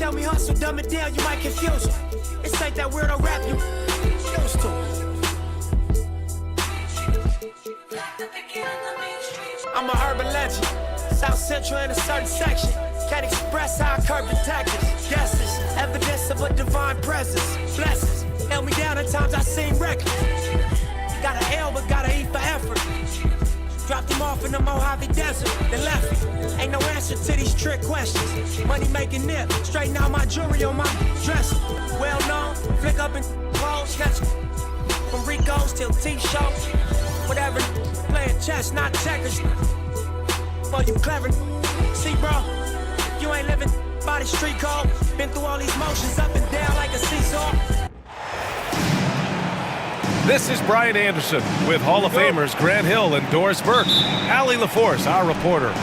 tell me hustle, dumb it down, you might confuse them. This ain't that weirdo rap you used to. I'm an urban legend, South Central in a certain section. Can't express how I curb the tactics. Guesses, evidence of a divine presence. Blessings, held me down at times I seem reckless. Got an L but gotta eat for effort. Dropped him off in the Mojave Desert, then left him. Ain't no answer to these trick questions. Money making nip, straighten out my jewelry on my dress. Well known, flick up in clothes, catch from Rico's till T-shows. Whatever, playing chess, not checkers. Boy, you clever. See, bro, you ain't living by the street code. Been through all these motions up and down like a seesaw. This is Brian Anderson with Hall of Famers Grant Hill and Doris Burke. Allie LaForce, our reporter.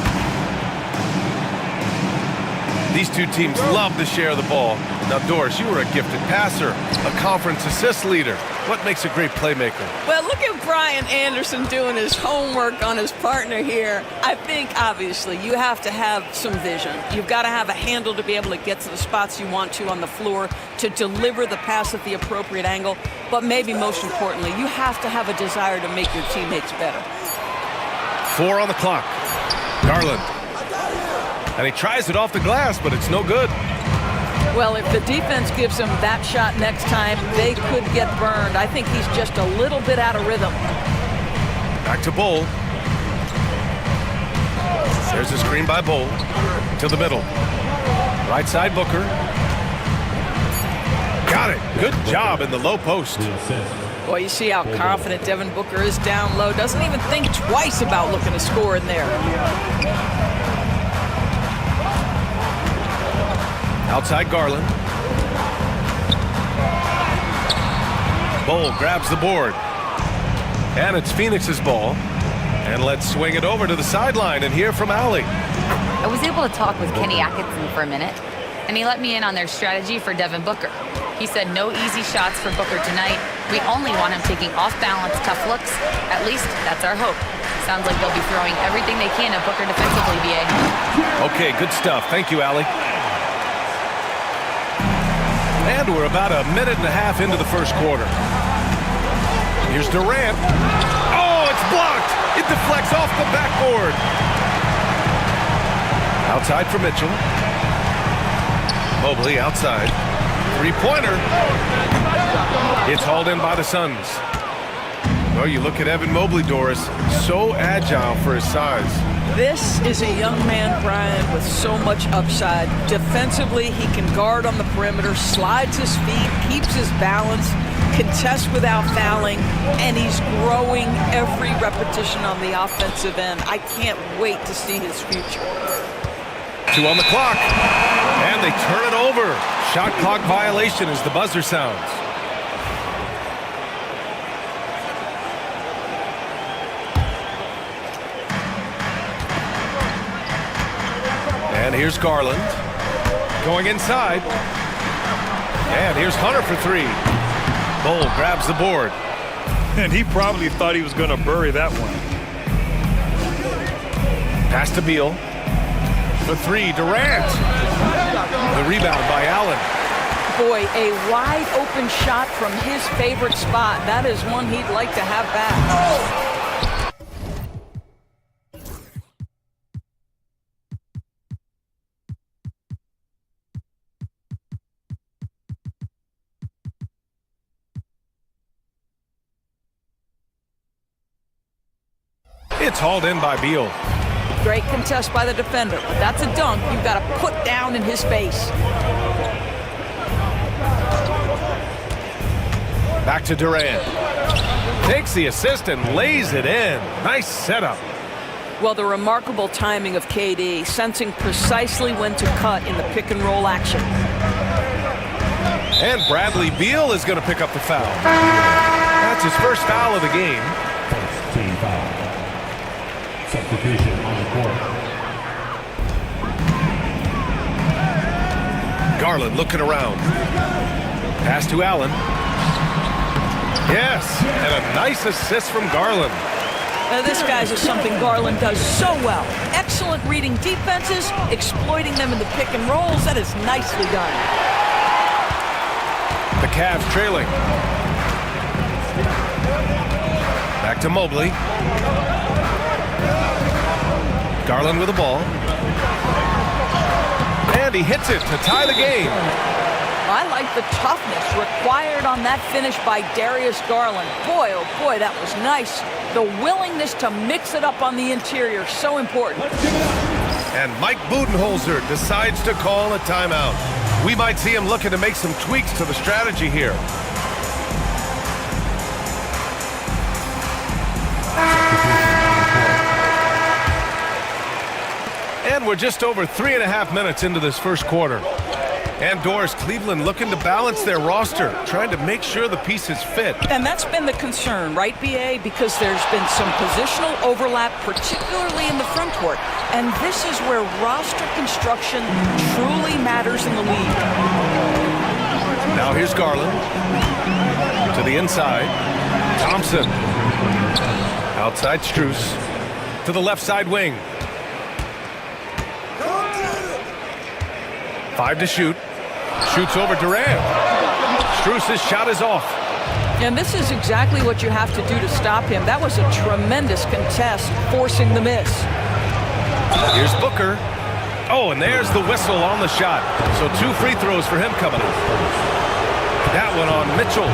These two teams love to share the ball. Now, Doris, you were a gifted passer, a conference assist leader. What makes a great playmaker? Well, look at Brian Anderson doing his homework on his partner here. I think, obviously, you have to have some vision. You've got to have a handle to be able to get to the spots you want to on the floor, to deliver the pass at the appropriate angle. But maybe most importantly, you have to have a desire to make your teammates better. 4 on the clock. Garland. And he tries it off the glass, but it's no good. Well, if the defense gives him that shot next time, they could get burned. I think he's just a little bit out of rhythm. Back to Bull. There's a screen by Bull. To the middle. Right side, Booker. Got it. Good job in the low post. Boy, you see how confident Devin Booker is down low. Doesn't even think twice about looking to score in there. Outside Garland. Bull grabs the board. And it's Phoenix's ball. And let's swing it over to the sideline and hear from Allie. I was able to talk with Kenny Atkinson for a minute, and he let me in on their strategy for Devin Booker. He said no easy shots for Booker tonight. We only want him taking off-balance tough looks. At least that's our hope. Sounds like they'll be throwing everything they can at Booker defensively, B.A. Okay, good stuff. Thank you, Allie. And we're about a minute and a half into the first quarter. Here's Durant. Oh, it's blocked. It deflects off the backboard. Outside for Mitchell. Mobley outside. Three-pointer. It's hauled in by the Suns. Well, you look at Evan Mobley, Doris. So agile for his size. This is a young man, Brian, with so much upside. Defensively, he can guard on the perimeter, slides his feet, keeps his balance, contests without fouling, and he's growing every repetition on the offensive end. I can't wait to see his future. 2 on the clock, and they turn it over. Shot clock violation as the buzzer sounds. And here's Garland going inside. And here's Hunter for 3. Bull grabs the board. And he probably thought he was going to bury that one. Pass to Beal. For 3, Durant. The rebound by Allen. Boy, a wide open shot from his favorite spot. That is one he'd like to have back. Oh! It's hauled in by Beal. Great contest by the defender, but that's a dunk you've got to put down in his face. Back to Durant. Takes the assist and lays it in. Nice setup. Well, the remarkable timing of KD, sensing precisely when to cut in the pick and roll action. And Bradley Beal is going to pick up the foul. That's his first foul of the game. First team foul. Substitution on the court. Garland looking around. Pass to Allen. Yes, and a nice assist from Garland. This, guys, is something Garland does so well. Excellent excellent reading defenses, exploiting them in the pick and rolls. That is nicely done. The Cavs trailing. Back to Mobley. Garland with the ball. And he hits it to tie the game. I like the toughness required on that finish by Darius Garland. Boy, oh boy, that was nice. The willingness to mix it up on the interior, so important. And Mike Budenholzer decides to call a timeout. We might see him looking to make some tweaks to the strategy here. And we're just over 3.5 minutes into this first quarter. And Doris, Cleveland looking to balance their roster, trying to make sure the pieces fit. And that's been the concern, right, BA? Because there's been some positional overlap, particularly in the front court. And this is where roster construction truly matters in the league. Now here's Garland. To the inside. Thompson. Outside Strus. To the left side wing. 5 to shoot. Shoots over Durant. Strus' shot is off. And this is exactly what you have to do to stop him. That was a tremendous contest, forcing the miss. Here's Booker. Oh, and there's the whistle on the shot. So 2 free throws for him coming up. That one on Mitchell.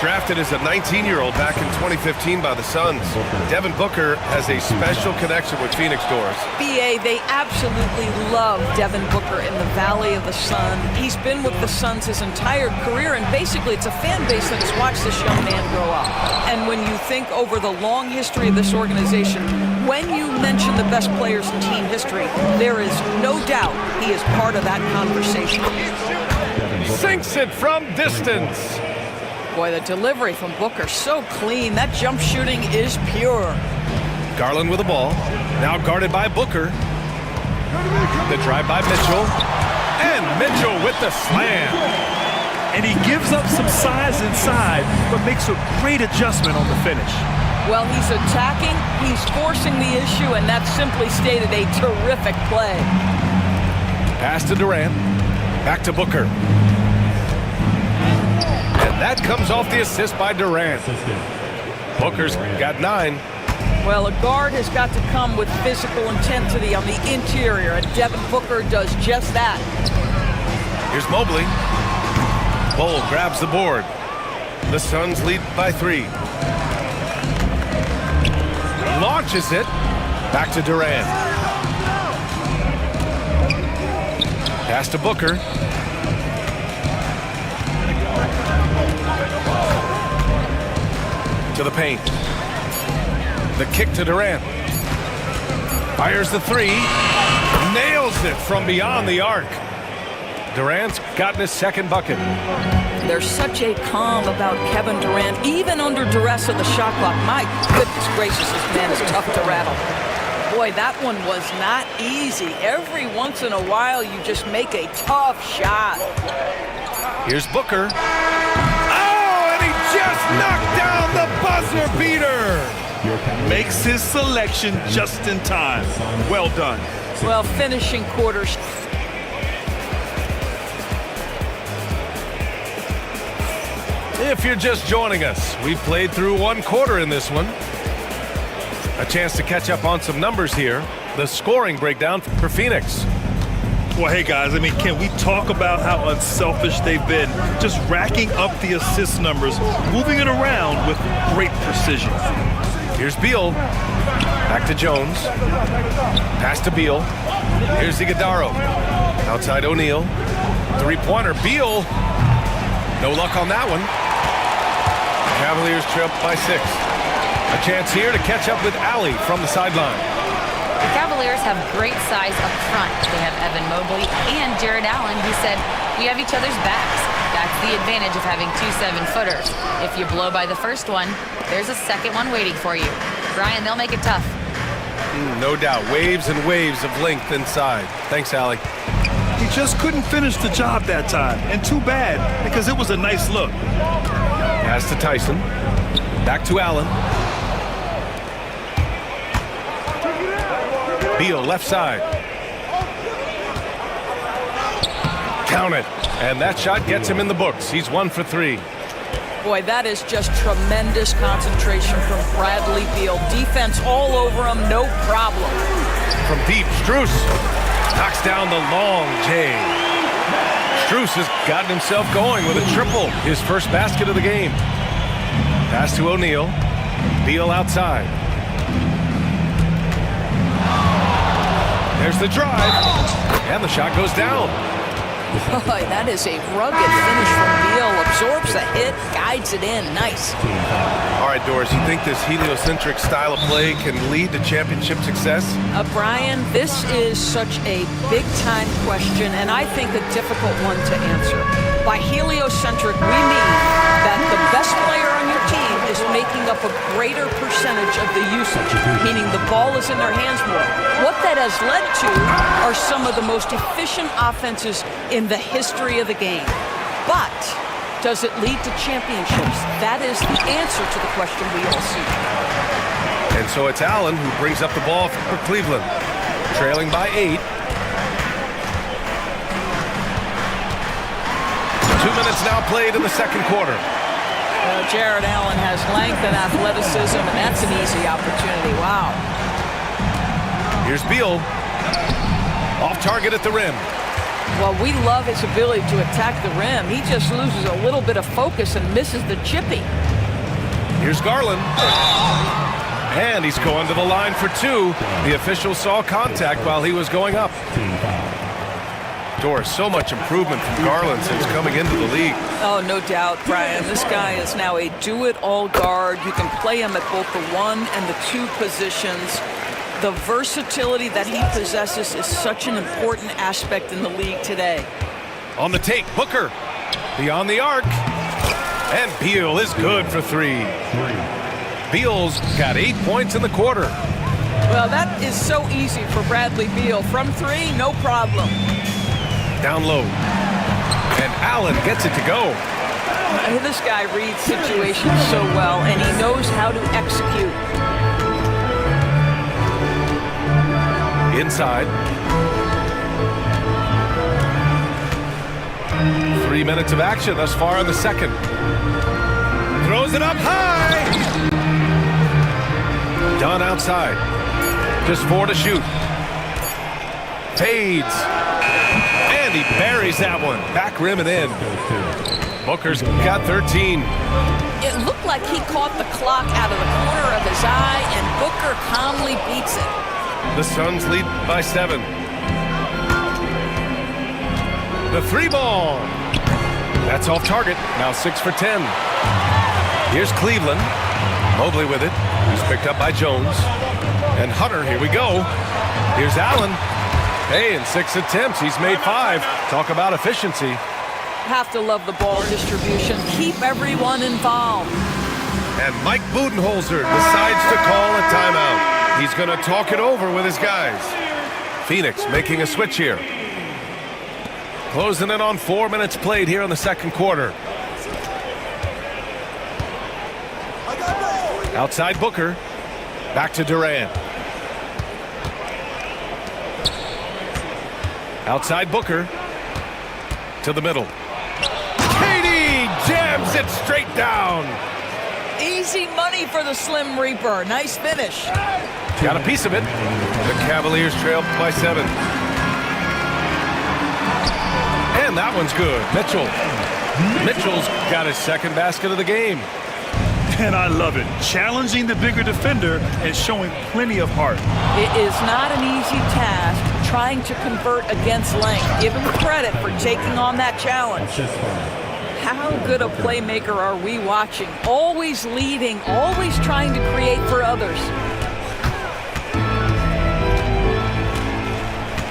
Drafted as a 19-year-old back in 2015 by the Suns. Devin Booker has a special connection with Phoenix, Doris. BA, they absolutely love Devin Booker in the Valley of the Sun. He's been with the Suns his entire career, and basically it's a fan base that has watched this young man grow up. And when you think over the long history of this organization, when you mention the best players in team history, there is no doubt he is part of that conversation. Sinks it from distance. Boy, the delivery from Booker, so clean. That jump shooting is pure. Garland with the ball. Now guarded by Booker. The drive by Mitchell. And Mitchell with the slam. And he gives up some size inside, but makes a great adjustment on the finish. Well, he's attacking, he's forcing the issue, and that's simply stated a terrific play. Pass to Durant. Back to Booker. And that comes off the assist by Durant. Booker's got 9. Well, a guard has got to come with physical intensity on the interior, and Devin Booker does just that. Here's Mobley. Bull grabs the board. The Suns lead by 3. Launches it. Back to Durant. Pass to Booker. To the paint. The kick to Durant. Fires the 3. Nails it from beyond the arc. Durant's gotten his second bucket. There's such a calm about Kevin Durant, even under duress of the shot clock. My goodness gracious, this man is tough to rattle. Boy, that one was not easy. Every once in a while, you just make a tough shot. Here's Booker. Just knocked down the buzzer beater. Makes his selection just in time. Well done. Well, finishing quarters. If you're just joining us, we've played through 1 quarter in this one. A chance to catch up on some numbers here. The scoring breakdown for Phoenix. Well, hey, guys, I mean, can we talk about how unselfish they've been? Just racking up the assist numbers, moving it around with great precision. Here's Beal. Back to Jones. Pass to Beal. Here's Iguodaro. Outside O'Neal. 3-pointer. Beal. No luck on that one. Cavaliers trail by 6. A chance here to catch up with Allie from the sideline. The Cavaliers have great size up front. They have Evan Mobley and Jared Allen, who said, "We have each other's backs." That's the advantage of having 2 7-footers. If you blow by the first one, there's a second one waiting for you. Brian, they'll make it tough. No doubt. Waves and waves of length inside. Thanks, Allie. He just couldn't finish the job that time. And too bad, because it was a nice look. Pass to Tyson. Back to Allen. Beal left side. Count it. And that shot gets him in the books. He's 1 for 3. Boy, that is just tremendous concentration from Bradley Beal. Defense all over him, no problem. From deep, Strus knocks down the long J. Strus has gotten himself going with a triple, his first basket of the game. Pass to O'Neal. Beal outside. There's the drive, and the shot goes down. Boy, that is a rugged finish from Beal. Absorbs the hit, guides it in. Nice. All right, Doris, you think this heliocentric style of play can lead to championship success? Brian, this is such a big-time question, and I think a difficult one to answer. By heliocentric, we mean that the best player on your team is making up a greater percentage of the usage, meaning the ball is in their hands more. What that has led to are some of the most efficient offenses in the history of the game. But does it lead to championships? That is the answer to the question we all see. And so it's Allen who brings up the ball for Cleveland, trailing by 8. 2 minutes now played in the second quarter. Jared Allen has length and athleticism, and that's an easy opportunity. Wow. Here's Beal. Off target at the rim. Well, we love his ability to attack the rim. He just loses a little bit of focus and misses the chippy. Here's Garland. And he's going to the line for 2. The official saw contact while he was going up. Doris, so much improvement from Garland since coming into the league. Oh, no doubt, Brian. This guy is now a do-it-all guard. You can play him at both the 1 and the 2 positions. The versatility that he possesses is such an important aspect in the league today. On the take, Booker. Beyond the arc. And Beal is good for 3. Beal's got 8 points in the quarter. Well, that is so easy for Bradley Beal. From 3, no problem. Down low. And Allen gets it to go. This guy reads situations so well, and he knows how to execute. Inside. 3 minutes of action thus far in the second. Throws it up high. Done outside. Just 4 to shoot. Fades. And he buries that one. Back rim and in. Booker's got 13. It looked like he caught the clock out of the corner of his eye, and Booker calmly beats it. The Suns lead by 7. The 3 ball. That's off target. Now 6 for 10. Here's Cleveland. Mobley with it. He's picked up by Jones. And Hunter, here we go. Here's Allen. Hey, in 6 attempts, he's made 5. Talk about efficiency. Have to love the ball distribution. Keep everyone involved. And Mike Budenholzer decides to call a timeout. He's going to talk it over with his guys. Phoenix making a switch here. Closing in on 4 minutes played here in the second quarter. Outside Booker. Back to Durant. Outside Booker. To the middle. Katie jams it straight down. Easy money for the Slim Reaper. Nice finish. Got a piece of it. The Cavaliers trail by 7. And that one's good. Mitchell's got his second basket of the game. And I love it. Challenging the bigger defender and showing plenty of heart. It is not an easy task trying to convert against length. Give him credit for taking on that challenge. How good a playmaker are we watching? Always leading, always trying to create for others.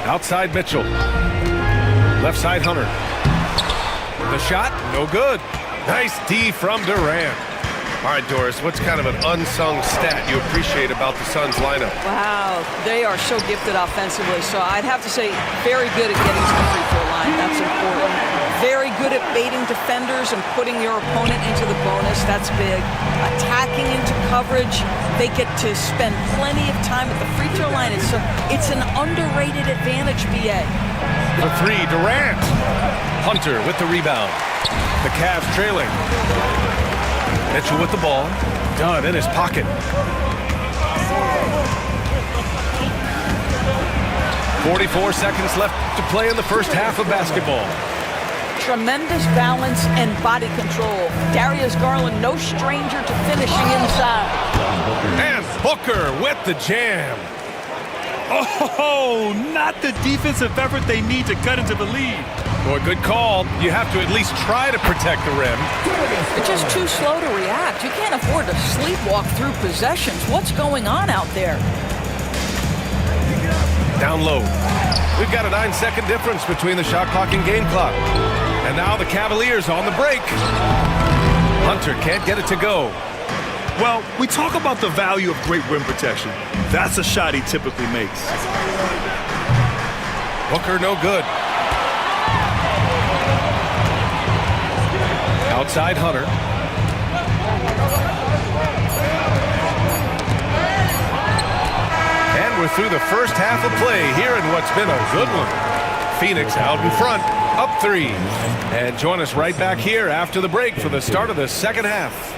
Outside Mitchell. Left side Hunter. The shot, no good. Nice D from Durant. All right, Doris, what's kind of an unsung stat you appreciate about the Suns lineup? Wow, they are so gifted offensively. So I'd have to say very good at getting to the free throw line. That's important. Very good at baiting defenders. shooters and putting your opponent into the bonus, that's big. Attacking into coverage, they get to spend plenty of time at the free throw line. It's an underrated advantage, BA. For three, Durant. Hunter with the rebound. The Cavs trailing. Mitchell with the ball. Dunn in his pocket. 44 seconds left to play in the first half of basketball. Tremendous balance and body control. Darius Garland, no stranger to finishing inside. And Booker with the jam. Oh, not the defensive effort they need to cut into the lead. Boy, good call. You have to at least try to protect the rim. They're just too slow to react. You can't afford to sleepwalk through possessions. What's going on out there? Down low. We've got a 9-second difference between the shot clock and game clock. And now the Cavaliers on the break. Hunter can't get it to go. Well, we talk about the value of great rim protection. That's a shot he typically makes. Booker no good. Outside Hunter. And we're through the first half of play here in what's been a good one. Phoenix out in front, up 3. And join us right back here after the break for the start of the second half.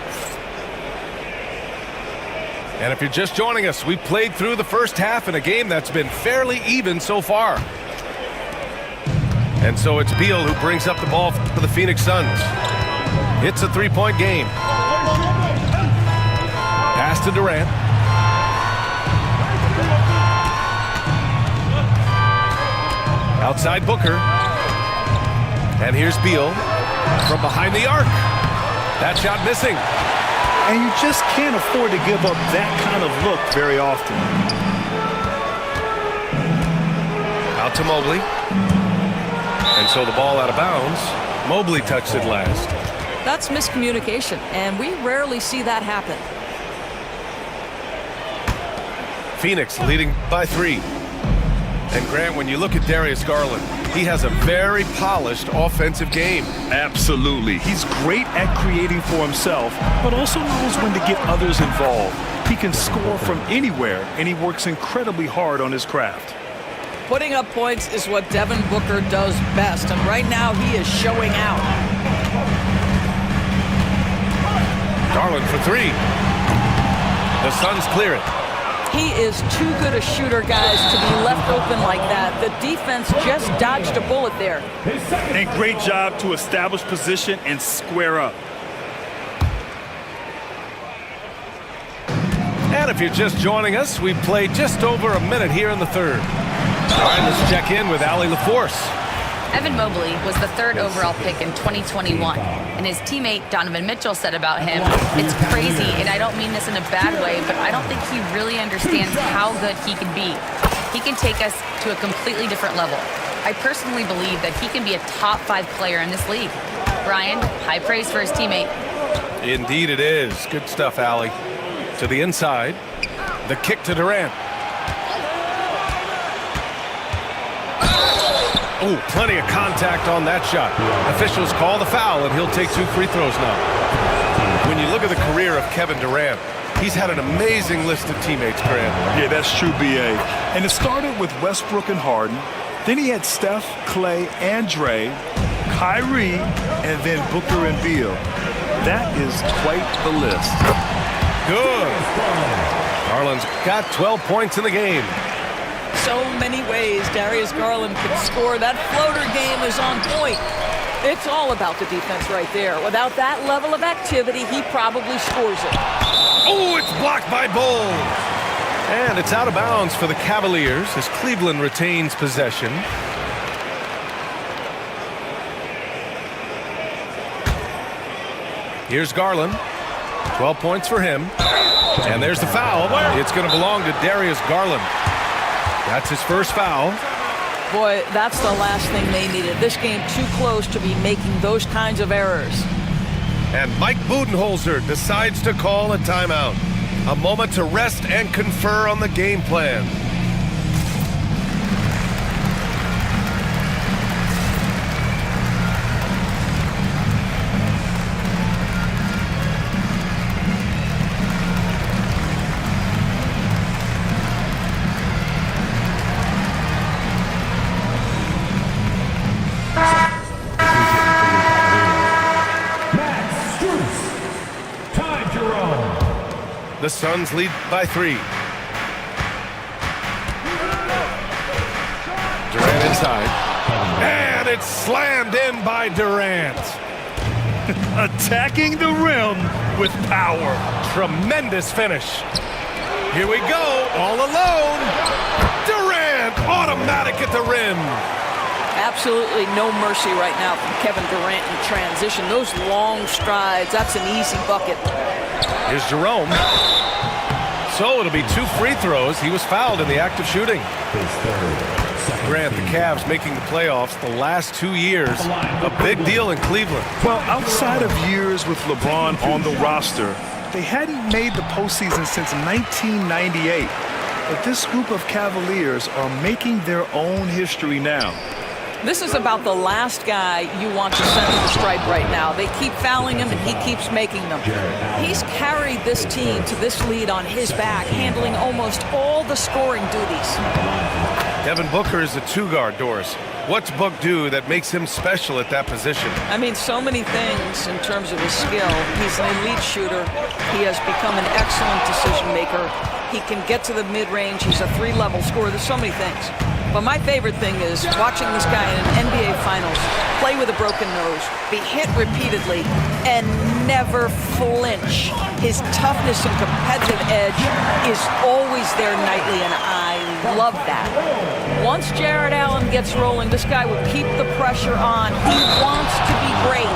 And if you're just joining us, we played through the first half in a game that's been fairly even so far. And so it's Beal who brings up the ball for the Phoenix Suns. It's a 3-point game. Pass to Durant. Outside Booker. And here's Beal from behind the arc. That shot missing. And you just can't afford to give up that kind of look very often. Out to Mobley. And so the ball out of bounds. Mobley touched it last. That's miscommunication, and we rarely see that happen. Phoenix leading by 3. And Grant, when you look at Darius Garland, he has a very polished offensive game. Absolutely. He's great at creating for himself, but also knows when to get others involved. He can score from anywhere, and he works incredibly hard on his craft. Putting up points is what Devin Booker does best, and right now he is showing out. Garland for 3. The Suns clear it. He is too good a shooter, guys, to be left open like that. The defense just dodged a bullet there. And great job to establish position and square up. And if you're just joining us, we've played just over a minute here in the third. All right, let's check in with Allie LaForce. Evan Mobley was the 3rd overall pick in 2021, and his teammate Donovan Mitchell said about him, "It's crazy, and I don't mean this in a bad way, but I don't think he really understands how good he can be. He can take us to a completely different level. I personally believe that he can be a top 5 player in this league." Brian, high praise for his teammate. Indeed it is. Good stuff, Allie. To the inside. The kick to Durant. Oh, plenty of contact on that shot. Officials call the foul, and he'll take 2 free throws now. When you look at the career of Kevin Durant, he's had an amazing list of teammates, Grant. Yeah, that's true, B.A. And it started with Westbrook and Harden. Then he had Steph, Clay, and Dre, Kyrie, and then Booker and Beal. That is quite the list. Good. Garland's got 12 points in the game. So many ways Darius Garland can score. That floater game is on point. It's all about the defense right there. Without that level of activity, he probably scores it. Oh, it's blocked by Bull. And it's out of bounds for the Cavaliers as Cleveland retains possession. Here's Garland. 12 points for him. And there's the foul. It's going to belong to Darius Garland. That's his first foul. Boy, that's the last thing they needed. This game too close to be making those kinds of errors. And Mike Budenholzer decides to call a timeout. A moment to rest and confer on the game plan. The Suns lead by 3. Durant inside. And it's slammed in by Durant. Attacking the rim with power. Tremendous finish. Here we go, all alone. Durant, automatic at the rim. Absolutely no mercy right now from Kevin Durant in transition. Those long strides, that's an easy bucket. Here's Jerome. So it'll be 2 free throws. He was fouled in the act of shooting. Durant, the Cavs making the playoffs the last 2 years. A big deal in Cleveland. Well, outside of years with LeBron on the roster, they hadn't made the postseason since 1998. But this group of Cavaliers are making their own history now. This is about the last guy you want to send to the stripe right now. They keep fouling him, and he keeps making them. He's carried this team to this lead on his back, handling almost all the scoring duties. Devin Booker is a 2-guard, Doris. What's Book do that makes him special at that position? I mean, so many things in terms of his skill. He's an elite shooter. He has become an excellent decision maker. He can get to the mid-range. He's a 3-level scorer. There's so many things. But my favorite thing is watching this guy in an NBA Finals play with a broken nose, be hit repeatedly, and never flinch. His toughness and competitive edge is always there nightly, and I love that. Once Jared Allen gets rolling, this guy will keep the pressure on. He wants to be great.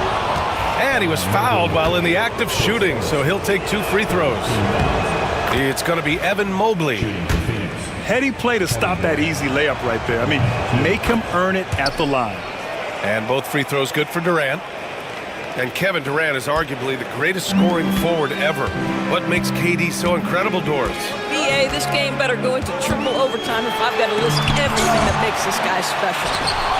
And he was fouled while in the act of shooting, so he'll take 2 free throws. It's going to be Evan Mobley. Heady play to stop that easy layup right there. I mean, make him earn it at the line. And both free throws good for Durant. And Kevin Durant is arguably the greatest scoring forward ever. What makes KD so incredible, Doris? BA, this game better go into triple overtime if I've got to list everything that makes this guy special.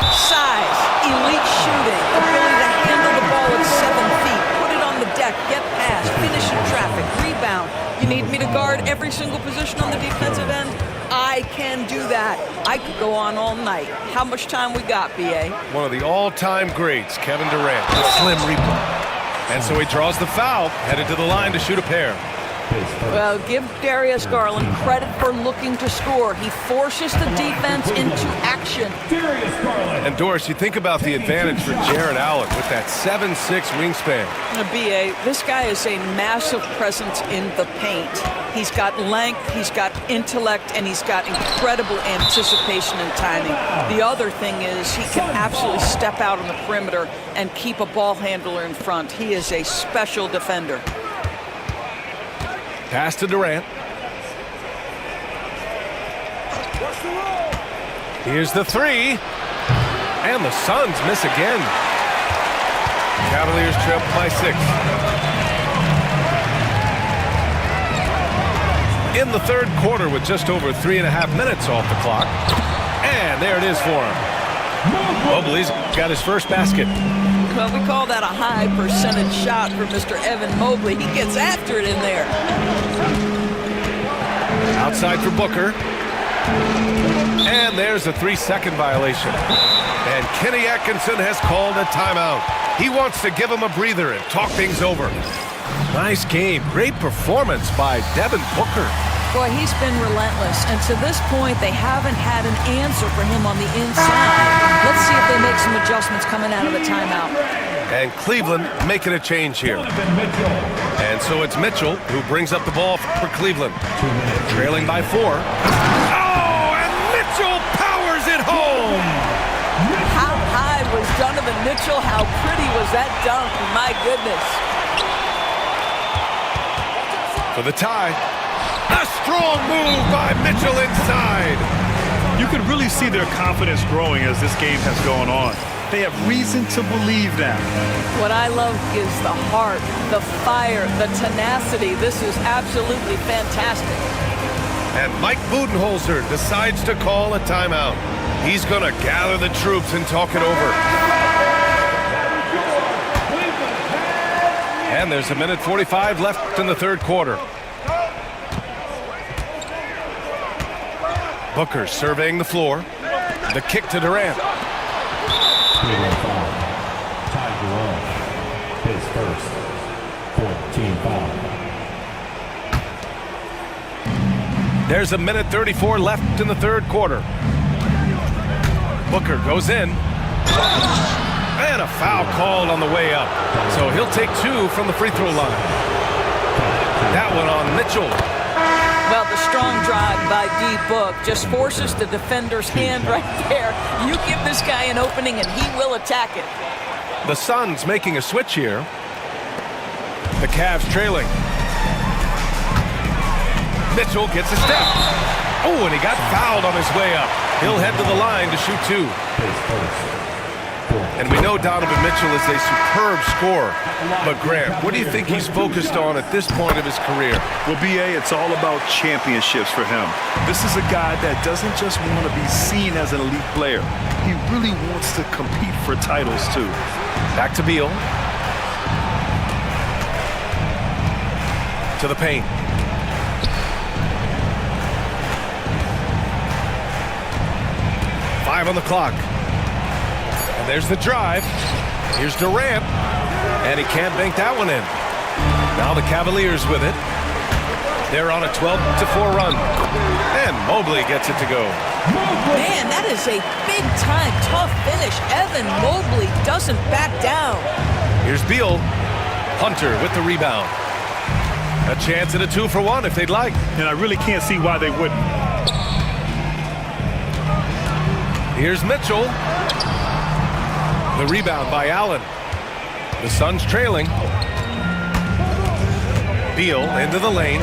Size, elite shooting, ability to handle the ball at 7 feet, put it on the deck, get past, finish in traffic, rebound. You need me to guard every single position on the defensive end? I can do that. I could go on all night. How much time we got, BA? One of the all-time greats, Kevin Durant, the slim reaper. And so he draws the foul, headed to the line to shoot a pair. Well, give Darius Garland credit for looking to score. He forces the defense into action. And Doris, you think about the advantage for Jared Allen with that 7'6" wingspan. BA, this guy is a massive presence in the paint. He's got length, he's got intellect, and he's got incredible anticipation and timing. The other thing is he can absolutely step out on the perimeter and keep a ball handler in front. He is a special defender. Pass to Durant. Here's the 3. And the Suns miss again. Cavaliers trail by 6. In the third quarter with just over 3.5 minutes off the clock. And there it is for him. Mobley's got his first basket. Well, we call that a high percentage shot for Mr. Evan Mobley. He gets after it in there. Outside for Booker. And there's a 3-second violation. And Kenny Atkinson has called a timeout. He wants to give him a breather and talk things over. Nice game. Great performance by Devin Booker. Boy, he's been relentless, and to this point, they haven't had an answer for him on the inside. Let's see if they make some adjustments coming out of the timeout. And Cleveland making a change here. And so it's Mitchell who brings up the ball for Cleveland. Trailing by 4. Oh, and Mitchell powers it home! How high was Donovan Mitchell? How pretty was that dunk? My goodness. For the tie. A strong move by Mitchell inside. You can really see their confidence growing as this game has gone on. They have reason to believe that. What I love is the heart, the fire, the tenacity. This is absolutely fantastic. And Mike Budenholzer decides to call a timeout. He's going to gather the troops and talk it over. And there's 1:45 left in the third quarter. Booker surveying the floor. The kick to Durant. Ty Jerome, his first 14 foul. There's 1:34 left in the third quarter. Booker goes in. And a foul called on the way up. So he'll take 2 from the free throw line. That one on Mitchell. Well, the strong drive by D-Book just forces the defender's hand right there. You give this guy an opening and he will attack it. The Suns making a switch here. The Cavs trailing. Mitchell gets a step. Oh, and he got fouled on his way up. He'll head to the line to shoot 2. And we know Donovan Mitchell is a superb scorer. But Grant, what do you think he's focused on at this point of his career? Well, B.A., it's all about championships for him. This is a guy that doesn't just want to be seen as an elite player. He really wants to compete for titles, too. Back to Beal. To the paint. Five on the clock. And there's the drive. Here's Durant. And he can't bank that one in. Now the Cavaliers with it. They're on a 12-4 run. And Mobley gets it to go. Man, that is a big-time tough finish. Evan Mobley doesn't back down. Here's Beal. Hunter with the rebound. A chance at a 2-for-1 if they'd like. And I really can't see why they wouldn't. Here's Mitchell. The rebound by Allen. The Suns trailing. Beal into the lane.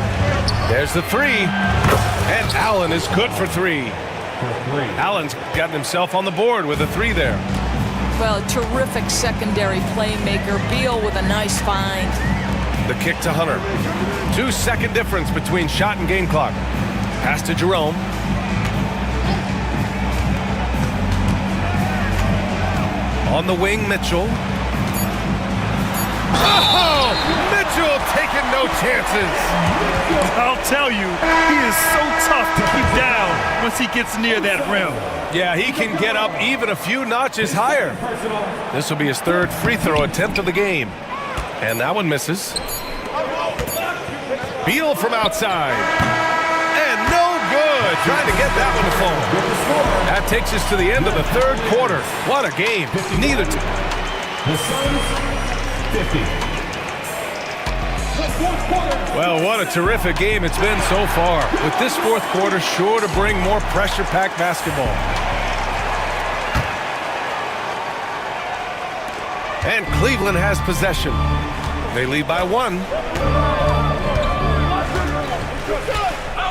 There's the 3. And Allen is good for 3. Allen's gotten himself on the board with a 3 there. Well, terrific secondary playmaker. Beal with a nice find. The kick to Hunter. 2-second difference between shot and game clock. Pass to Jerome. On the wing, Mitchell. Oh! Mitchell taking no chances. I'll tell you, he is so tough to keep down once he gets near that rim. Yeah, he can get up even a few notches higher. This will be his 3rd free throw attempt of the game. And that one misses. Beal from outside. And no good. Trying to get that one to fall. That takes us to the end of the 3rd quarter. What a game. Neither team. Well, what a terrific game it's been so far. With this 4th quarter sure to bring more pressure-packed basketball. And Cleveland has possession. They lead by 1.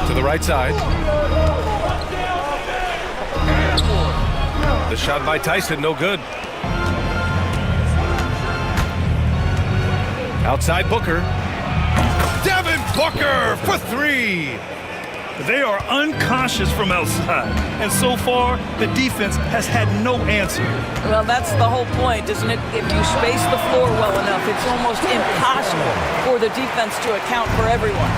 To the right side. The shot by Tyson, no good. Outside Booker. Devin Booker for 3. They are unconscious from outside, and so far, the defense has had no answer. Well, that's the whole point, isn't it? If you space the floor well enough, it's almost impossible for the defense to account for everyone.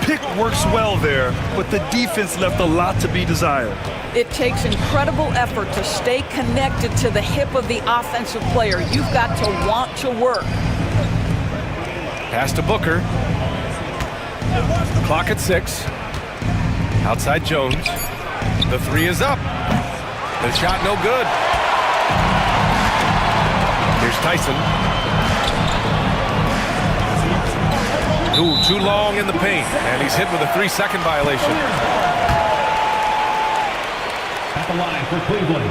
Pick works well there, but the defense left a lot to be desired. It takes incredible effort to stay connected to the hip of the offensive player. You've got to want to work. Pass to Booker. Clock at 6. Outside Jones. The 3 is up. The shot no good. Here's Tyson. Ooh, too long in the paint. And he's hit with a 3-second violation. At the line for Cleveland.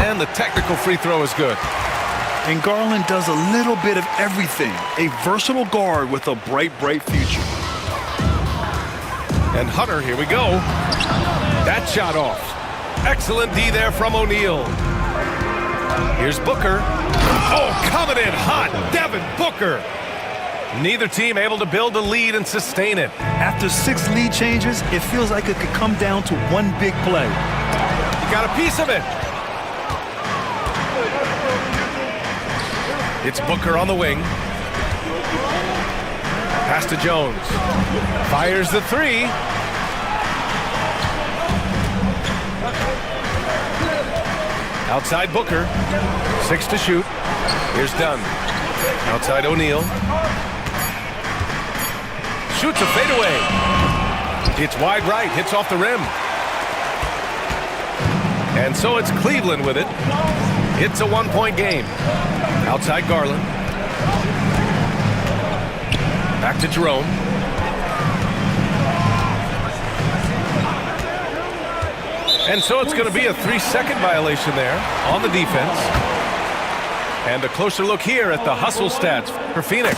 And the technical free throw is good. And Garland does a little bit of everything. A versatile guard with a bright future. And Hunter, here we go. That shot off. Excellent D there from O'Neal. Here's Booker. Oh, coming in hot. Devin Booker. Neither team able to build a lead and sustain it. After 6 lead changes, it feels like it could come down to one big play. You got a piece of it. It's Booker on the wing. Pass to Jones. Fires the 3. Outside Booker. 6 to shoot. Here's Dunn. Outside O'Neal. Shoots a fadeaway. It's wide right, hits off the rim. And so it's Cleveland with it. It's a one-point game. Outside Garland. Back to Jerome. And so it's going to be a 3-second violation there on the defense. And a closer look here at the hustle stats for Phoenix.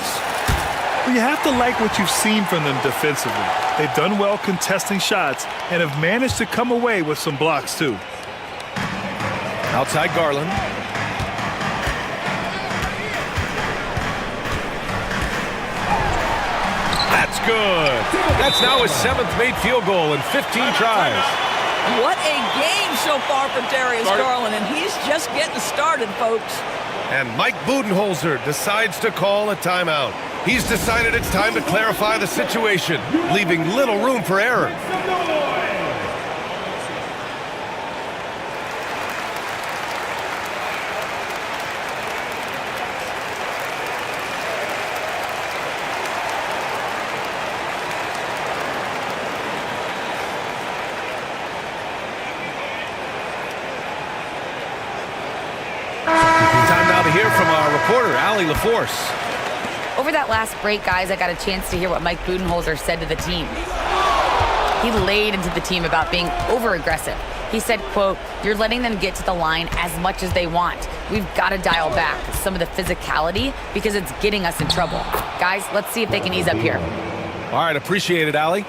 Well, you have to like what you've seen from them defensively. They've done well contesting shots and have managed to come away with some blocks too. Outside Garland. That's good. That's now his 7th made field goal in 15 tries. What a game so far for Darius Garland, and he's just getting started, folks. And Mike Budenholzer decides to call a timeout. He's decided it's time to clarify the situation, leaving little room for error. From our reporter, Allie LaForce. Over that last break, guys, I got a chance to hear what Mike Budenholzer said to the team. He laid into the team about being over-aggressive. He said, quote, "You're letting them get to the line as much as they want. We've got to dial back some of the physicality because it's getting us in trouble. Guys, let's see if they can ease up here." All right, appreciate it, Allie.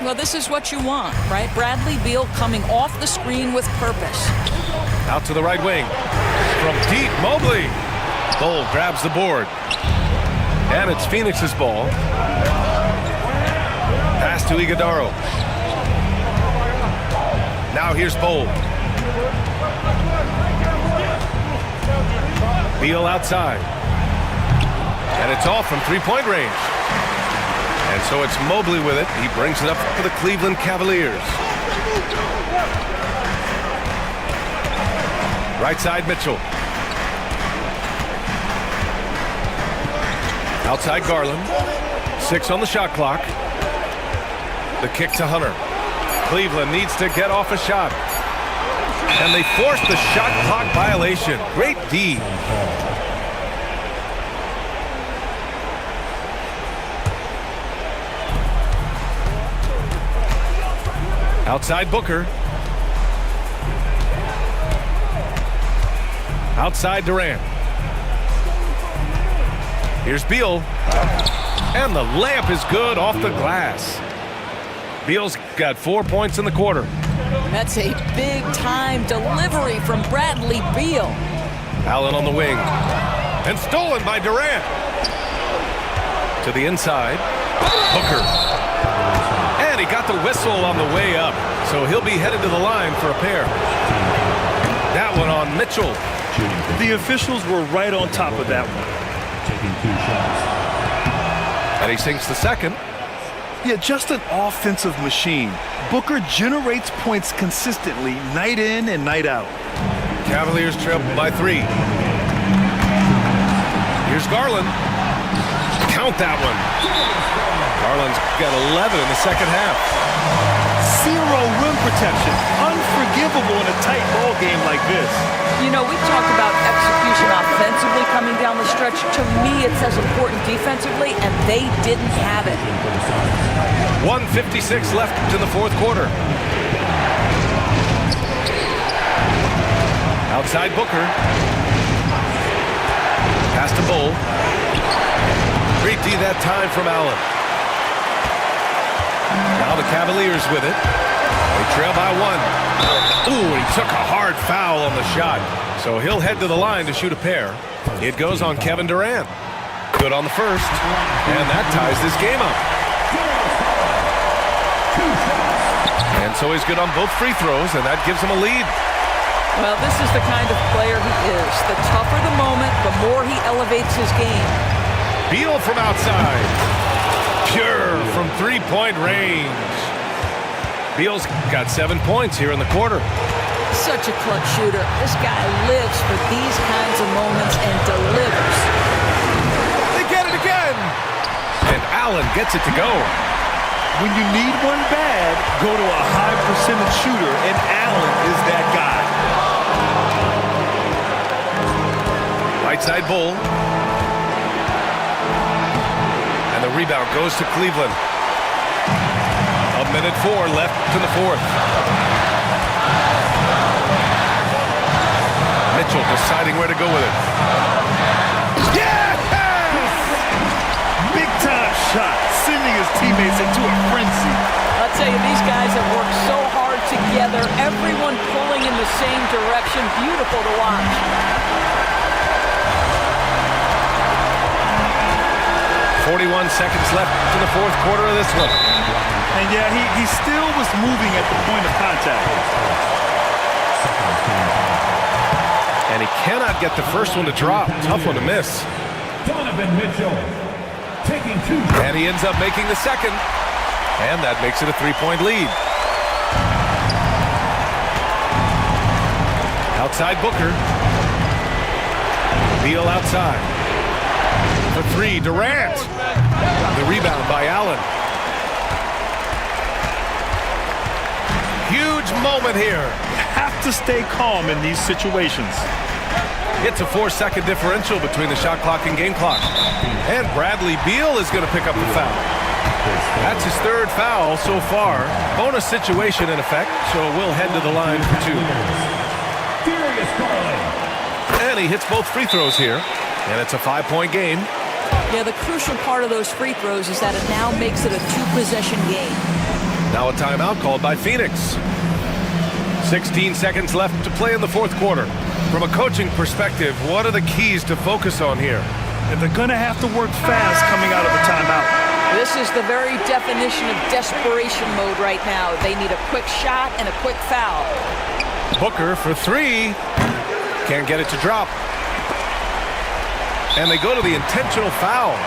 Well, this is what you want, right? Bradley Beal coming off the screen with purpose. Out to the right wing. From deep, Mobley. Bull grabs the board. And it's Phoenix's ball. Pass to Iguodaro. Now here's Bull. Beal outside. And it's off from three-point range. And so it's Mobley with it. He brings it up for the Cleveland Cavaliers. Right side, Mitchell. Outside Garland. 6 on the shot clock. The kick to Hunter. Cleveland needs to get off a shot. And they force the shot clock violation. Great D. Outside Booker. Outside Durant. Here's Beal. And the layup is good off the glass. Beal's got 4 points in the quarter. That's a big-time delivery from Bradley Beal. Allen on the wing. And stolen by Durant. To the inside. Booker. And he got the whistle on the way up. So he'll be headed to the line for a pair. That one on Mitchell. The officials were right on top of that one. Taking 2 shots. And he sinks the second. Yeah, just an offensive machine. Booker generates points consistently, night in and night out. Cavaliers trail by 3. Here's Garland. Count that one. Garland's got 11 in the second half. 0 rim protection. Unforgivable in a tight ball game like this. You know, we talked about execution offensively coming down the stretch. To me, it's as important defensively, and they didn't have it. 1:56 left to the fourth quarter. Outside Booker. Pass to Bull. Great D that time from Allen. Now the Cavaliers with it. They trail by 1. Ooh, he took a hard foul on the shot. So he'll head to the line to shoot a pair. It goes on Kevin Durant. Good on the first. And that ties this game up. And so he's good on both free throws, and that gives him a lead. Well, this is the kind of player he is. The tougher the moment, the more he elevates his game. Beal from outside. Pure from three-point range. Beal's got 7 points here in the quarter. Such a clutch shooter. This guy lives for these kinds of moments and delivers. They get it again. And Allen gets it to go. When you need one bad, go to a high percentage shooter, and Allen is that guy. Right side Bull. And the rebound goes to Cleveland. 1:04 left in the fourth. Mitchell deciding where to go with it. Yes! Big time shot, sending his teammates into a frenzy. I'll tell you, these guys have worked so hard together, everyone pulling in the same direction. Beautiful to watch. 41 seconds left in the fourth quarter of this one. And yeah, he still was moving at the point of contact. And he cannot get the first one to drop. Tough one to miss. Donovan Mitchell taking 2. And he ends up making the second. And that makes it a 3-point lead. Outside Booker. Beal outside. For 3, Durant. The rebound by Allen. Huge moment here. Have to stay calm in these situations. It's a 4-second differential between the shot clock and game clock. And Bradley Beal is going to pick up the foul. That's his 3rd foul so far. Bonus situation in effect, so we'll head to the line for 2. And he hits both free throws here. And it's a 5-point game. Yeah, the crucial part of those free throws is that it now makes it a 2-possession game. Now a timeout called by Phoenix. 16 seconds left to play in the fourth quarter. From a coaching perspective, what are the keys to focus on here? And they're going to have to work fast coming out of a timeout. This is the very definition of desperation mode right now. They need a quick shot and a quick foul. Booker for 3. Can't get it to drop. And they go to the intentional foul.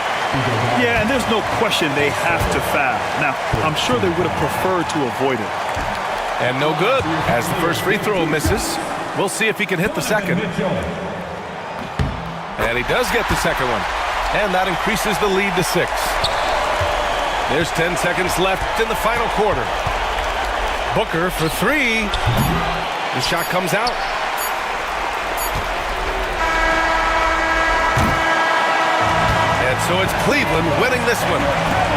Yeah, and there's no question they have to foul. Now, I'm sure they would have preferred to avoid it. And no good, as the first free throw misses. We'll see if he can hit the second. And he does get the second one. And that increases the lead to 6. There's 10 seconds left in the final quarter. Booker for 3. The shot comes out. And so it's Cleveland winning this one.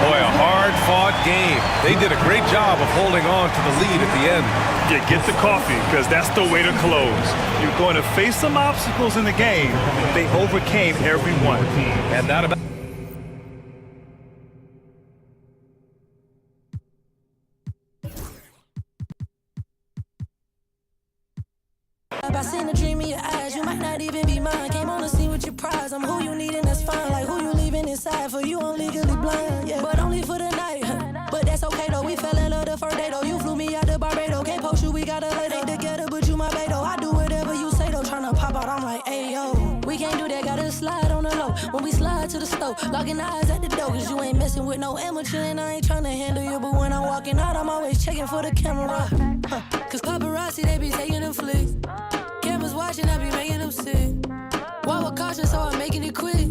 Boy, a hard-fought game. They did a great job of holding on to the lead at the end. Yeah, get the coffee, because that's the way to close. You're going to face some obstacles in the game. They overcame every one. And that about... I seen a dream in your eyes, you might not even be mine. Came on the scene with your prize, I'm who you need and that's fine. Like who you leaving inside for, you I'm legally blind. Yeah, but only for the night, but that's okay though. We fell in love the first day though. You flew me out to Barbados, can't post you, we gotta lay together, but you my bae though. I do whatever you say though, tryna pop out, I'm like, hey yo. We can't do that, gotta slide on the low. When we slide to the stove, locking eyes at the door, cause you ain't messing with no amateur and I ain't tryna handle you. But when I'm walking out, I'm always checking for the camera. Cause paparazzi, they be taking them flicks. Cameras watching, I be making them sick. Walk with caution, so I'm making it quick.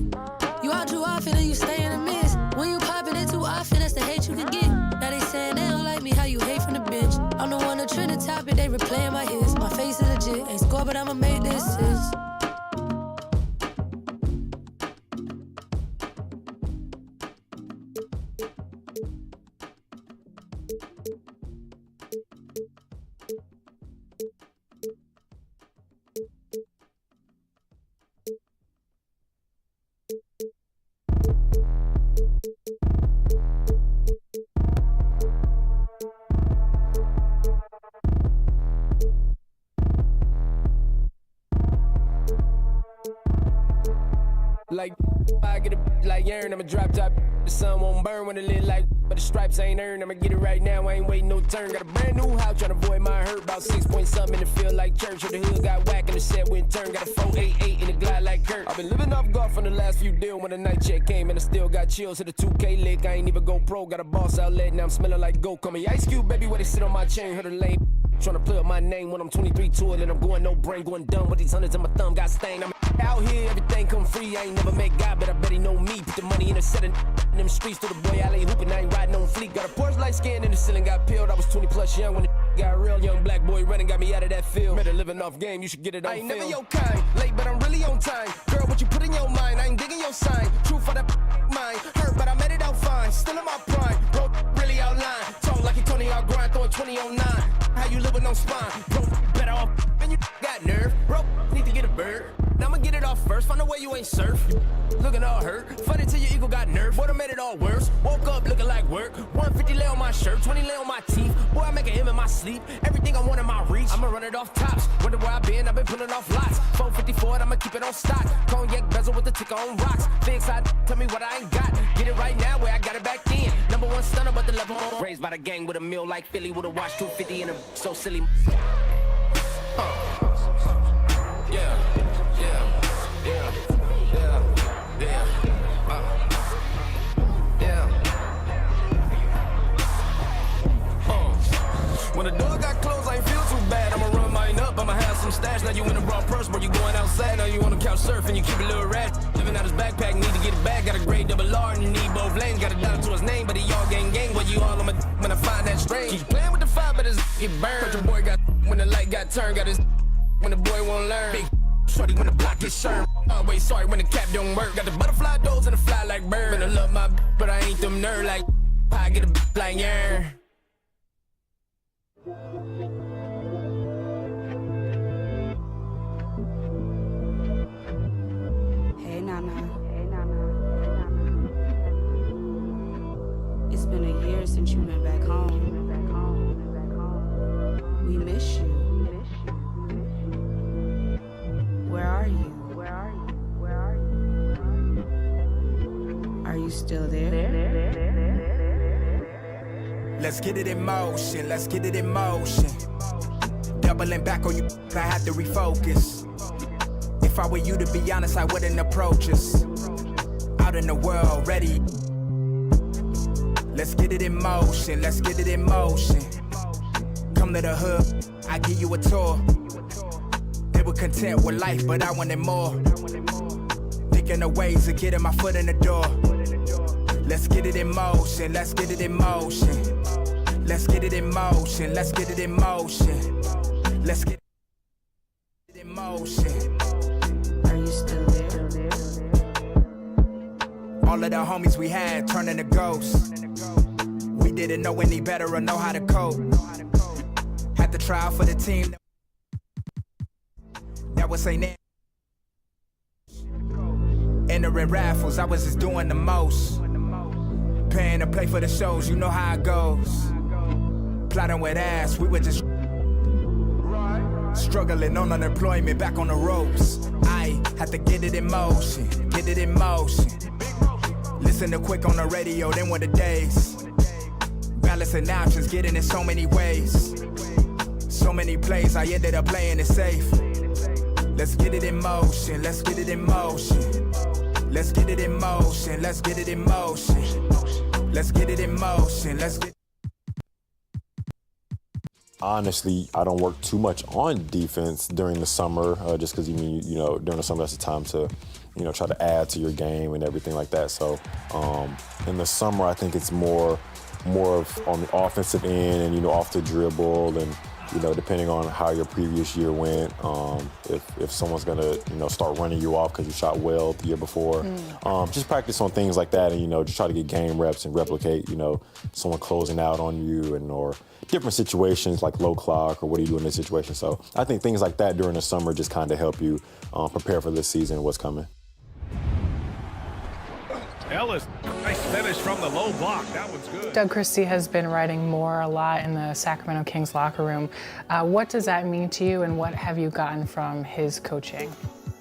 You out too often and you stay in the mist. When you popping it too often, that's the hate you can get. Now they saying they don't like me, how you hate from the bench. I'm the one that trend the topic, they replaying my hits. My face is legit, ain't score, but I'ma make this sis. Like I get a like urn, I'ma drop top. The sun won't burn when it lit like, but the stripes ain't earned. I'ma get it right now, I ain't waiting no turn. Got a brand new house, tryna avoid my hurt. About 6 point something, it feel like church. Or the hood got whack and the set went turn. Got a 488 in the glide like Kurt. I've been living off golf on the last few deals. When the night check came and I still got chills. Hit a 2K lick, I ain't even go pro. Got a boss outlet, now I'm smelling like go. Call me Ice Cube, baby, where they sit on my chain. Heard a lame tryna play up my name when I'm 23 to it. And I'm going no brain, going dumb with these hundreds in my thumb. Got stained, I'm out here, everything come I'm free. I ain't never met God, but I bet he know me. Put the money in the set in them streets. To the boy alley hooping, I ain't riding on fleek. Got a Porsche light skin in the ceiling, got peeled. I was 20 plus young when the got real. Young black boy running, got me out of that field. Better living off game, you should get it on film. I ain't never your kind, late but I'm really on time. Girl, what you put in your mind, I ain't digging your sign. True for that mind, hurt but I made it out fine. Still in my prime, bro, really outline. Talk like you Tony, I'll grind, throwing 20 on 9. How you live with no spine, bro, better off and you got nerve. Bro, need to get a bird. Now I'ma get it off first, find a way you ain't surf. Looking all hurt, funny till your ego got nerve. Boy, I made it all worse, woke up looking like work. 150 lay on my shirt, 20 lay on my teeth. Boy, I make an M in my sleep, everything I want in my reach. I'ma run it off tops, wonder where I been, I've been pulling off lots. 454, I'ma keep it on stock. Cognac bezel with the ticker on rocks. Big side, tell me what I ain't got. Get it right now where I got it back then. Number one stunner, but the level on. Raised by the gang with a meal like Philly, with a watch 250 and a so silly. Yeah. When the door got closed, I ain't feel too bad. I'ma run mine up, I'ma have some stash. Now you in a raw purse, where you going outside. Now you on the couch surfing, you keep a little rat. Living out his backpack, need to get it back. Got a grade double R and you need both lanes. Got a dollar to his name, but he all gang. Where you all on my when I find that strange. Keep playing with the fire, but his get burned. But your boy got when the light got turned. Got his when the boy won't learn. Big shorty when the block gets sharp. Always sorry when the cap don't work. Got the butterfly doors and the fly like bird. And I love my but I ain't them nerd like I get a like yeah. Hey Nana. It's been a year since you've been back home. We miss you. Where are you? Are you still there? Let's get it in motion, let's get it in motion. Doubling back on you, I had to refocus. If I were you, to be honest, I wouldn't approach us. Out in the world, ready. Let's get it in motion, let's get it in motion. Come to the hood, I give you a tour. They were content with life, but I wanted more. Thinking of ways of getting my foot in the door. Let's get it in motion, let's get it in motion. Let's get it in motion, let's get it in motion. Let's get it in motion. Are you still there? All of the homies we had turning to ghosts. We didn't know any better or know how to cope. Had to try out for the team that was saying that. Entering raffles, I was just doing the most. Paying to play for the shows, you know how it goes. Plotting with ass, we were just struggling on unemployment, back on the ropes. I had to get it in motion, get it in motion. Listen to quick on the radio, then were the days. Balancing options, getting in so many ways. So many plays, I ended up playing it safe. Let's get it in motion, let's get it in motion. Let's get it in motion, let's get it in motion. Let's get it in motion, let's get. Honestly, I don't work too much on defense during the summer, just because you know during the summer that's the time to, try to add to your game and everything like that. So in the summer, I think it's more of on the offensive end and off the dribble and depending on how your previous year went, if someone's gonna start running you off because you shot well the year before, just practice on things like that and just try to get game reps and replicate someone closing out on you and or different situations like low clock or what do you do in this situation. So I think things like that during the summer just kind of help you prepare for this season and what's coming. Ellis, nice finish from the low block. That one's good. Doug Christie has been writing more a lot in the Sacramento Kings locker room. What does that mean to you, and what have you gotten from his coaching?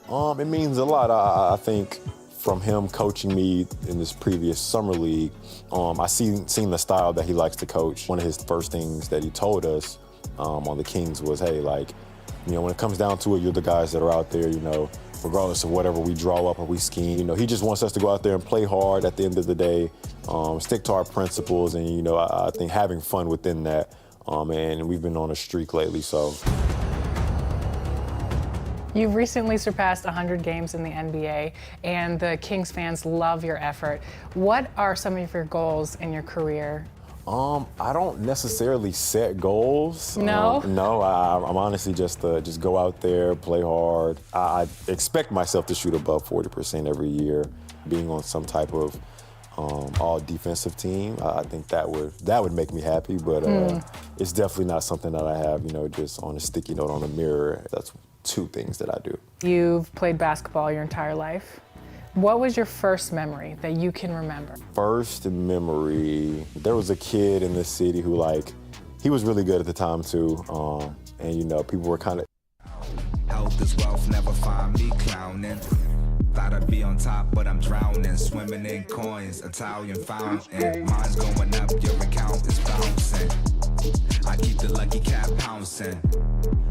It means a lot. I think from him coaching me in this previous summer league, I seen the style that he likes to coach. One of his first things that he told us on the Kings was, hey, when it comes down to it, you're the guys that are out there, regardless of whatever we draw up or we scheme. He just wants us to go out there and play hard at the end of the day, stick to our principles, and, I think having fun within that. And we've been on a streak lately, so. You've recently surpassed 100 games in the NBA, and the Kings fans love your effort. What are some of your goals in your career? I don't necessarily set goals. No? No, I'm honestly just go out there, play hard. I expect myself to shoot above 40% every year, being on some type of all defensive team. I think that would make me happy, but it's definitely not something that I have, just on a sticky note on the mirror. That's two things that I do. You've played basketball your entire life. What was your first memory that you can remember? First memory, there was a kid in the city who he was really good at the time too. And people were kind of. Health is wealth, never find me clowning. Thought I'd be on top, but I'm drowning. Swimming in coins, Italian fountain. Mine's going up, your account is bouncing. I keep the lucky cat pouncing.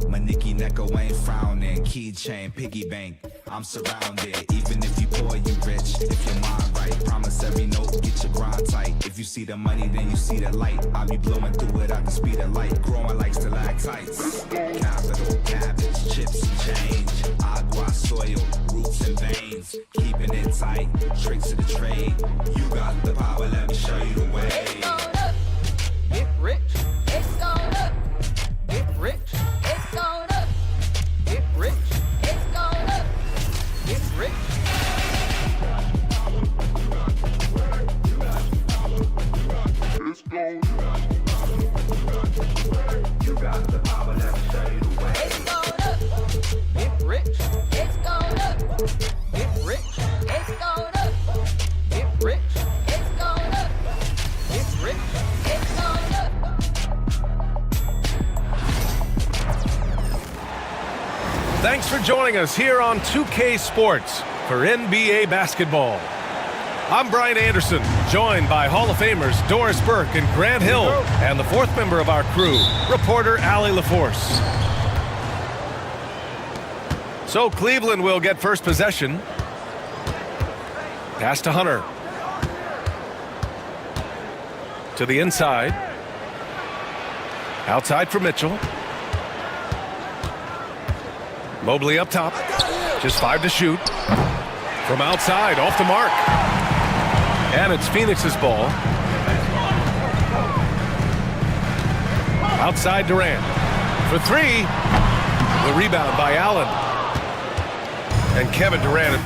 My Nicky Necko ain't frowning. Keychain, piggy bank, I'm surrounded. Even if you poor, you rich. If your mind right, promissory note, get your grind tight. If you see the money, then you see the light. I'll be blowing through it at the speed of light. Growing like stalactites. Capital, cabbage, chips and change. Agua, soil, roots and veins. Keeping it tight, tricks of the trade. You got the power, let me show you the way. It's going up. Get rich. It's going up. Get rich. It's going up. Get rich. It's going up. Get rich. It's going up. You got the power, let me show you the way. It's going up. Get rich. It's going up. Get rich. It's going up. Get rich. It's going up. Get rich. It's going up. Thanks for joining us here on 2K Sports for NBA basketball. I'm Brian Anderson, joined by Hall of Famers Doris Burke and Grant Hill, and the fourth member of our crew, reporter Allie LaForce. So Cleveland will get first possession. Pass to Hunter. To the inside. Outside for Mitchell. Mobley up top. Just 5 to shoot. From outside, off the mark. And it's Phoenix's ball. Outside Durant. For 3. The rebound by Allen. And Kevin Durant.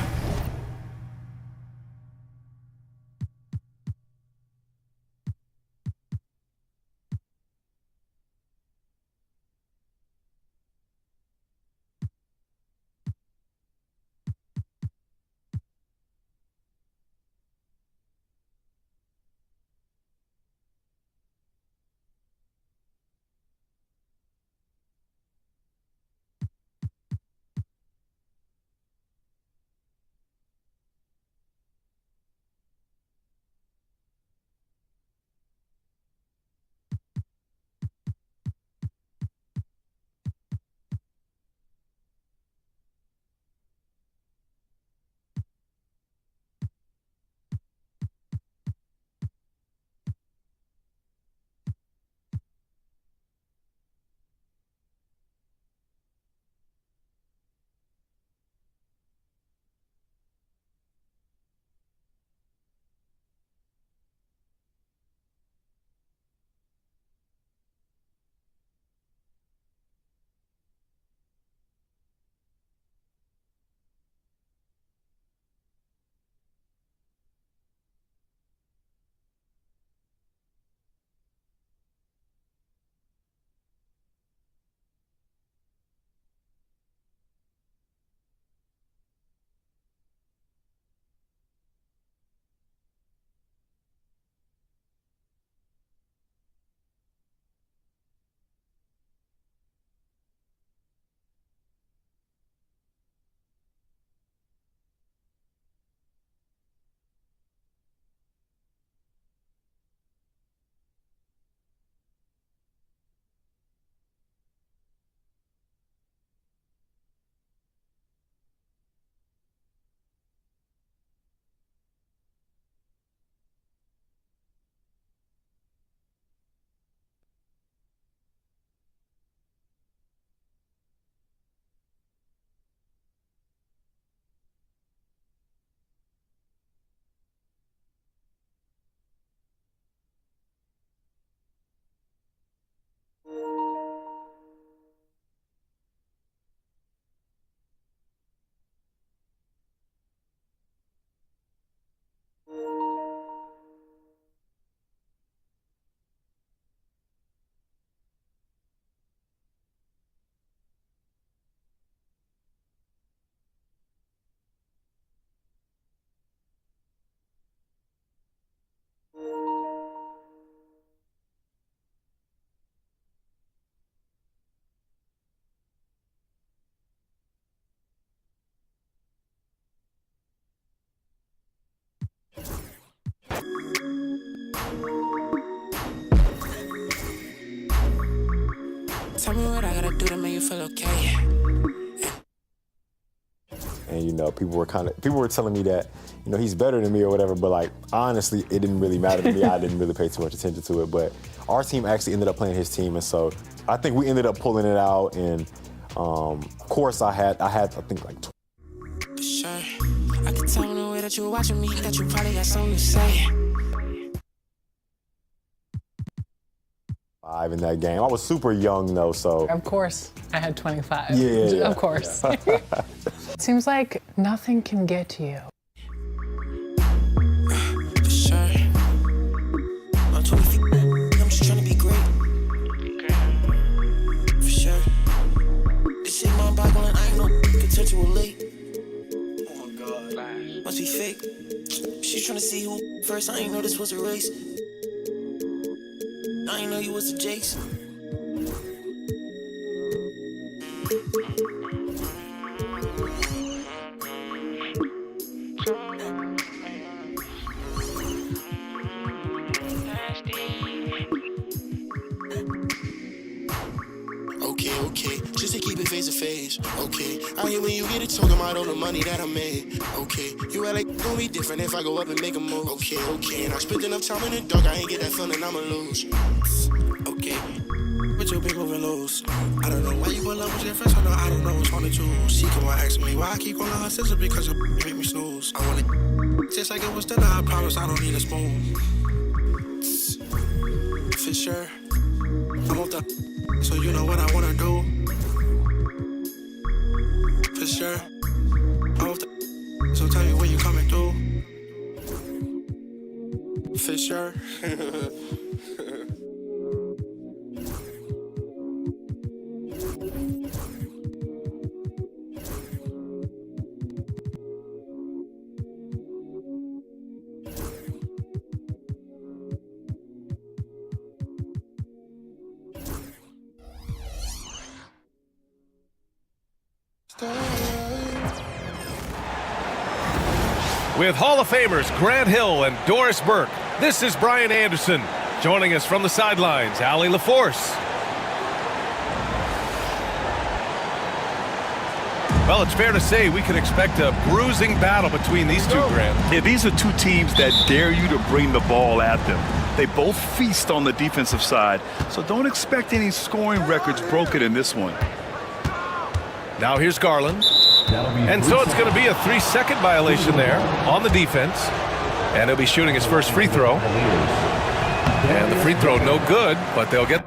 you feel okay. And, you know, people were telling me that, you know, he's better than me or whatever, but, like, honestly, it didn't really matter to me. I didn't really pay too much attention to it, but our team actually ended up playing his team, and so I think we ended up pulling it out, and, of course, I had, I think, like, For sure. I could tell in the way that you were watching me that you probably got something to say. 5 in that game. I was super young, though, so. Of course, I had 25. Yeah. Of course. It seems like nothing can get to you. For sure. I'm 20 feet. I'm just trying to be great. For sure. This shit my boggling. I ain't no could touch you late. Oh my god. Must be fake. She's trying to see who first. I ain't know this was a race. I ain't know you was a Jason. Okay, just to keep it face to face. Okay, I hear when you get it talking about all the money that I made. Okay, you act like it's gonna be different if I go up and make a move. Okay, and I spent enough time in the dark, I ain't get that feeling I'ma lose. Okay, but your big moving loose. I don't know why you in love with your friends, I don't know what's on the choose. She come on asking me why I keep calling her sister because you make me snooze. I want it just like it was dinner, I promise I don't need a spoon. For sure, I'm off the so you know what I wanna do. For sure, I'm off the so tell me when you coming through. For sure. With Hall of Famers Grant Hill and Doris Burke, this is Brian Anderson. Joining us from the sidelines, Allie LaForce. Well, it's fair to say we can expect a bruising battle between these two, Grant. Yeah, these are two teams that dare you to bring the ball at them. They both feast on the defensive side, so don't expect any scoring records broken in this one. Now here's Garland. And so it's going to be a 3-second violation there on the defense. And he'll be shooting his first free throw. And the free throw no good, but they'll get...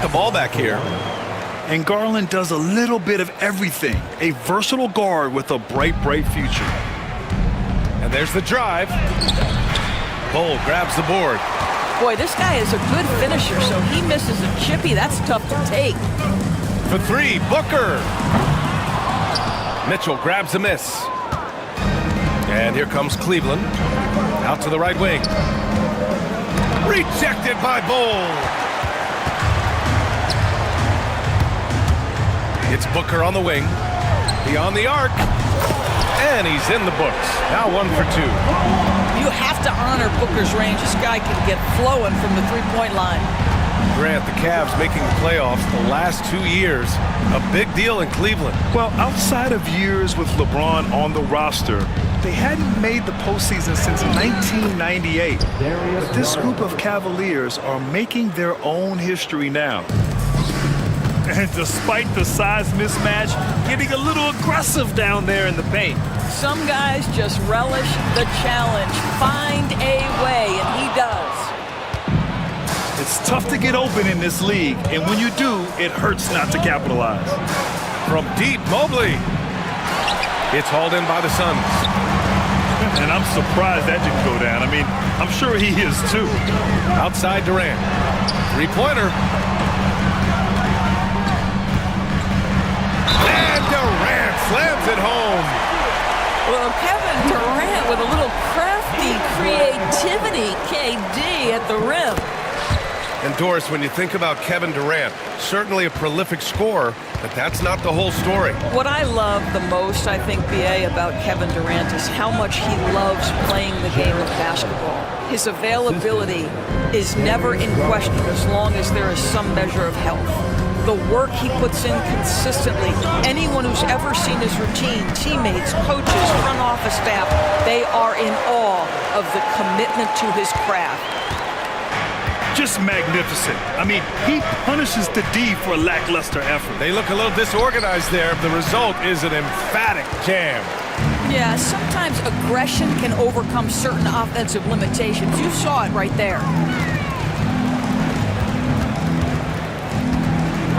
the ball back here. And Garland does a little bit of everything. A versatile guard with a bright, bright future. And there's the drive. Bull grabs the board. Boy, this guy is a good finisher, so he misses a chippy. That's tough to take. For three, Booker. Mitchell grabs a miss. And here comes Cleveland. Out to the right wing. Rejected by Bull. It's Booker on the wing. Beyond the arc. And he's in the books. Now 1 for 2. You have to honor Booker's range. This guy can get flowing from the three-point line. Grant, the Cavs making the playoffs the last 2 years. A big deal in Cleveland. Well, outside of years with LeBron on the roster, they hadn't made the postseason since 1998. But this group of Cavaliers are making their own history now. And despite the size mismatch, getting a little aggressive down there in the paint. Some guys just relish the challenge. Find a way, and he does. It's tough to get open in this league, and when you do, it hurts not to capitalize. From deep, Mobley. It's hauled in by the Suns. And I'm surprised that didn't go down. I mean, I'm sure he is too. Outside Durant. Three-pointer. And Durant slams it home. Well, Kevin Durant with a little crafty creativity, KD at the rim. And Doris, when you think about Kevin Durant, certainly a prolific scorer, but that's not the whole story. What I love the most, I think, BA, about Kevin Durant is how much he loves playing the game of basketball. His availability is never in question as long as there is some measure of health. The work he puts in consistently, anyone who's ever seen his routine, teammates, coaches, front office staff, they are in awe of the commitment to his craft. Just magnificent. I mean, he punishes the D for a lackluster effort. They look a little disorganized there. The result is an emphatic jam. Yeah, sometimes aggression can overcome certain offensive limitations. You saw it right there.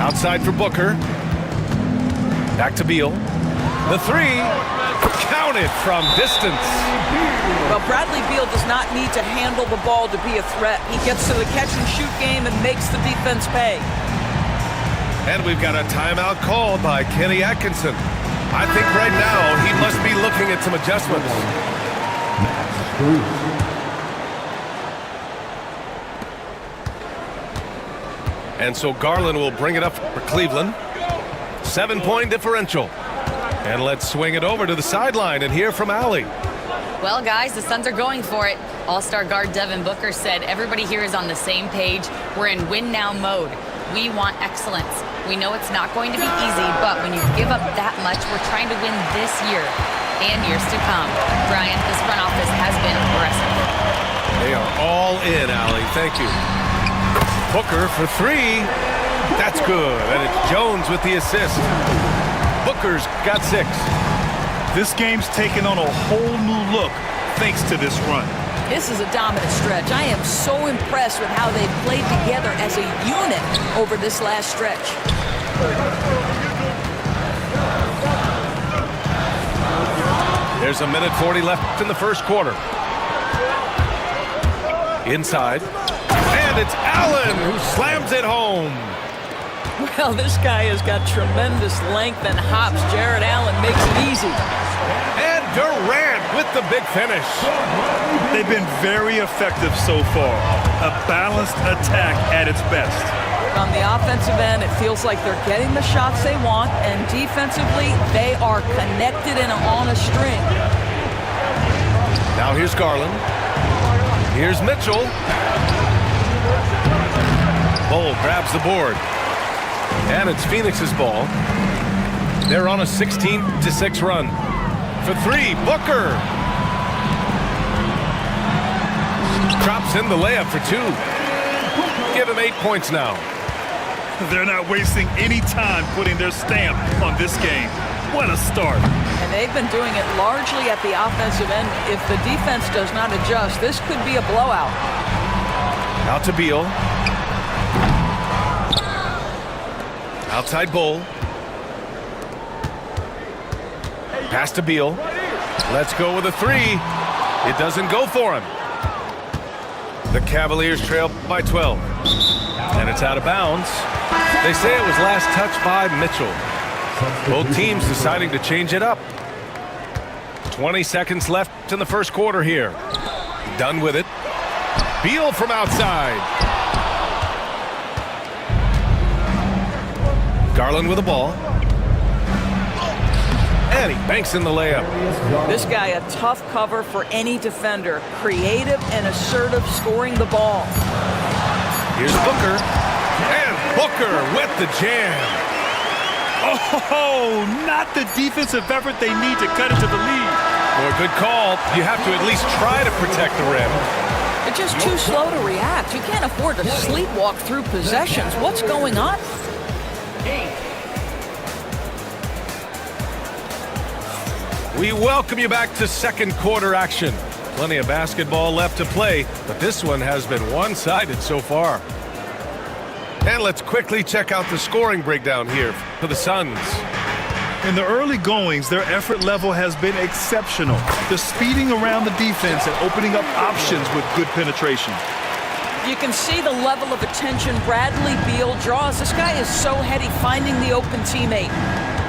Outside for Booker. Back to Beal. The three, counted from distance. Well, Bradley Beal does not need to handle the ball to be a threat. He gets to the catch-and-shoot game and makes the defense pay. And we've got a timeout called by Kenny Atkinson. I think right now he must be looking at some adjustments. And so Garland will bring it up for Cleveland. 7-point differential. And let's swing it over to the sideline and hear from Allie. Well, guys, the Suns are going for it. All-star guard Devin Booker said everybody here is on the same page. We're in win-now mode. We want excellence. We know it's not going to be easy, but when you give up that much, we're trying to win this year and years to come. Brian, this front office has been aggressive. They are all in, Allie. Thank you. Booker for three. That's good. And it's Jones with the assist. Booker's got 6. This game's taken on a whole new look thanks to this run. This is a dominant stretch. I am so impressed with how they've played together as a unit over this last stretch. There's 1:40 left in the first quarter. Inside. And it's Allen who slams it home. Well, this guy has got tremendous length and hops. Jared Allen makes it easy. And Durant with the big finish. They've been very effective so far. A balanced attack at its best. On the offensive end, it feels like they're getting the shots they want, and defensively, they are connected and on a string. Now here's Garland. Here's Mitchell. Bull grabs the board. And it's Phoenix's ball. They're on a 16-6 run. For three, Booker. Drops in the layup for 2. Give him 8 points now. They're not wasting any time putting their stamp on this game. What a start. And they've been doing it largely at the offensive end. If the defense does not adjust, this could be a blowout. Out to Beal. Outside Bull. Pass to Beal. Let's go with a 3. It doesn't go for him. The Cavaliers trail by 12. And it's out of bounds. They say it was last touched by Mitchell. Both teams deciding to change it up. 20 seconds left in the first quarter here. Done with it. Beal from outside. Garland with the ball. And he banks in the layup. This guy, a tough cover for any defender. Creative and assertive scoring the ball. Here's Booker. And Booker with the jam. Oh, not the defensive effort they need to cut into the lead. Well, good call. You have to at least try to protect the rim. They're just too slow to react. You can't afford to sleepwalk through possessions. What's going on? We welcome you back to second quarter action. Plenty of basketball left to play, but this one has been one-sided so far. And let's quickly check out the scoring breakdown here for the Suns. In the early goings, their effort level has been exceptional. The speeding around the defense and opening up options with good penetration. You can see the level of attention Bradley Beal draws. This guy is so heady finding the open teammate.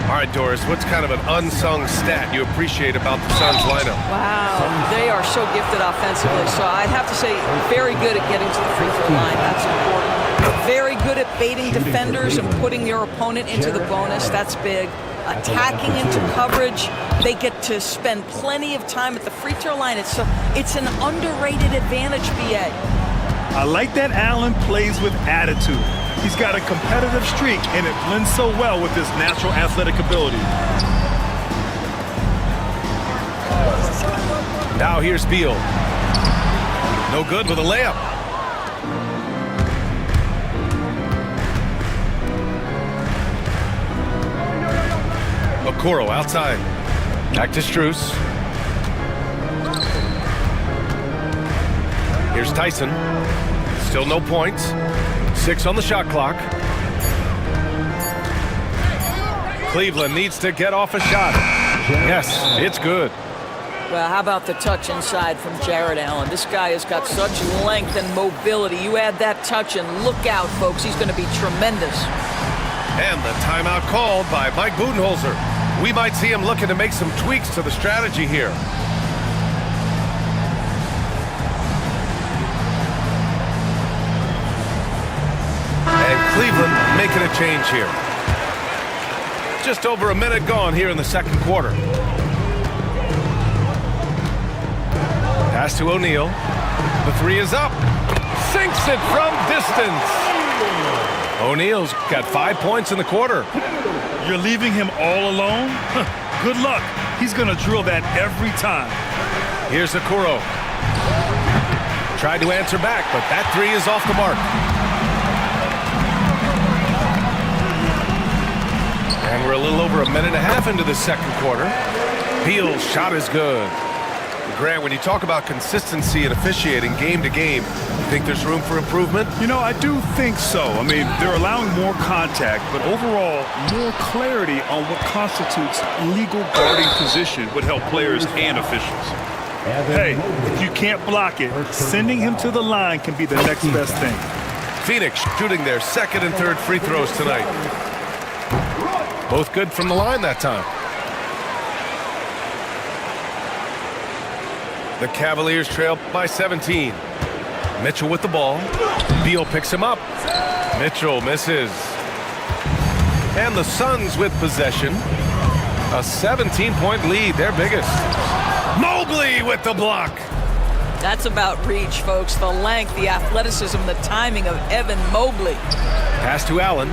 All right, Doris, what's kind of an unsung stat you appreciate about the Suns lineup? Wow, they are so gifted offensively. So I'd have to say very good at getting to the free throw line. That's important. Very good at baiting defenders and putting your opponent into the bonus. That's big. Attacking into coverage. They get to spend plenty of time at the free throw line. It's an underrated advantage, BA. I like that Allen plays with attitude. He's got a competitive streak, and it blends so well with his natural athletic ability. Now here's Beal. No good with a layup. Okoro outside. Back to Strus. Here's Tyson. Still no points. 6 on the shot clock. Cleveland needs to get off a shot. Yes, it's good. Well, how about the touch inside from Jared Allen? This guy has got such length and mobility. You add that touch and look out, folks. He's going to be tremendous. And the timeout called by Mike Budenholzer. We might see him looking to make some tweaks to the strategy here. And Cleveland making a change here. Just over a minute gone here in the second quarter. Pass to O'Neal. The three is up. Sinks it from distance. O'Neal's got 5 points in the quarter. You're leaving him all alone? Good luck. He's going to drill that every time. Here's Okoro. Tried to answer back, but that three is off the mark. And we're a little over a minute and a half into the second quarter. Beal's shot is good. Grant, when you talk about consistency and officiating game to game, you think there's room for improvement? You know, I do think so. I mean, they're allowing more contact, but overall, more clarity on what constitutes legal guarding position would help players and officials. Hey, if you can't block it, sending him to the line can be the next best thing. Phoenix shooting their second and third free throws tonight. Both good from the line that time. The Cavaliers trail by 17. Mitchell with the ball. Beal picks him up. Mitchell misses. And the Suns with possession. A 17-point lead, their biggest. Mobley with the block. That's about reach, folks. The length, the athleticism, the timing of Evan Mobley. Pass to Allen.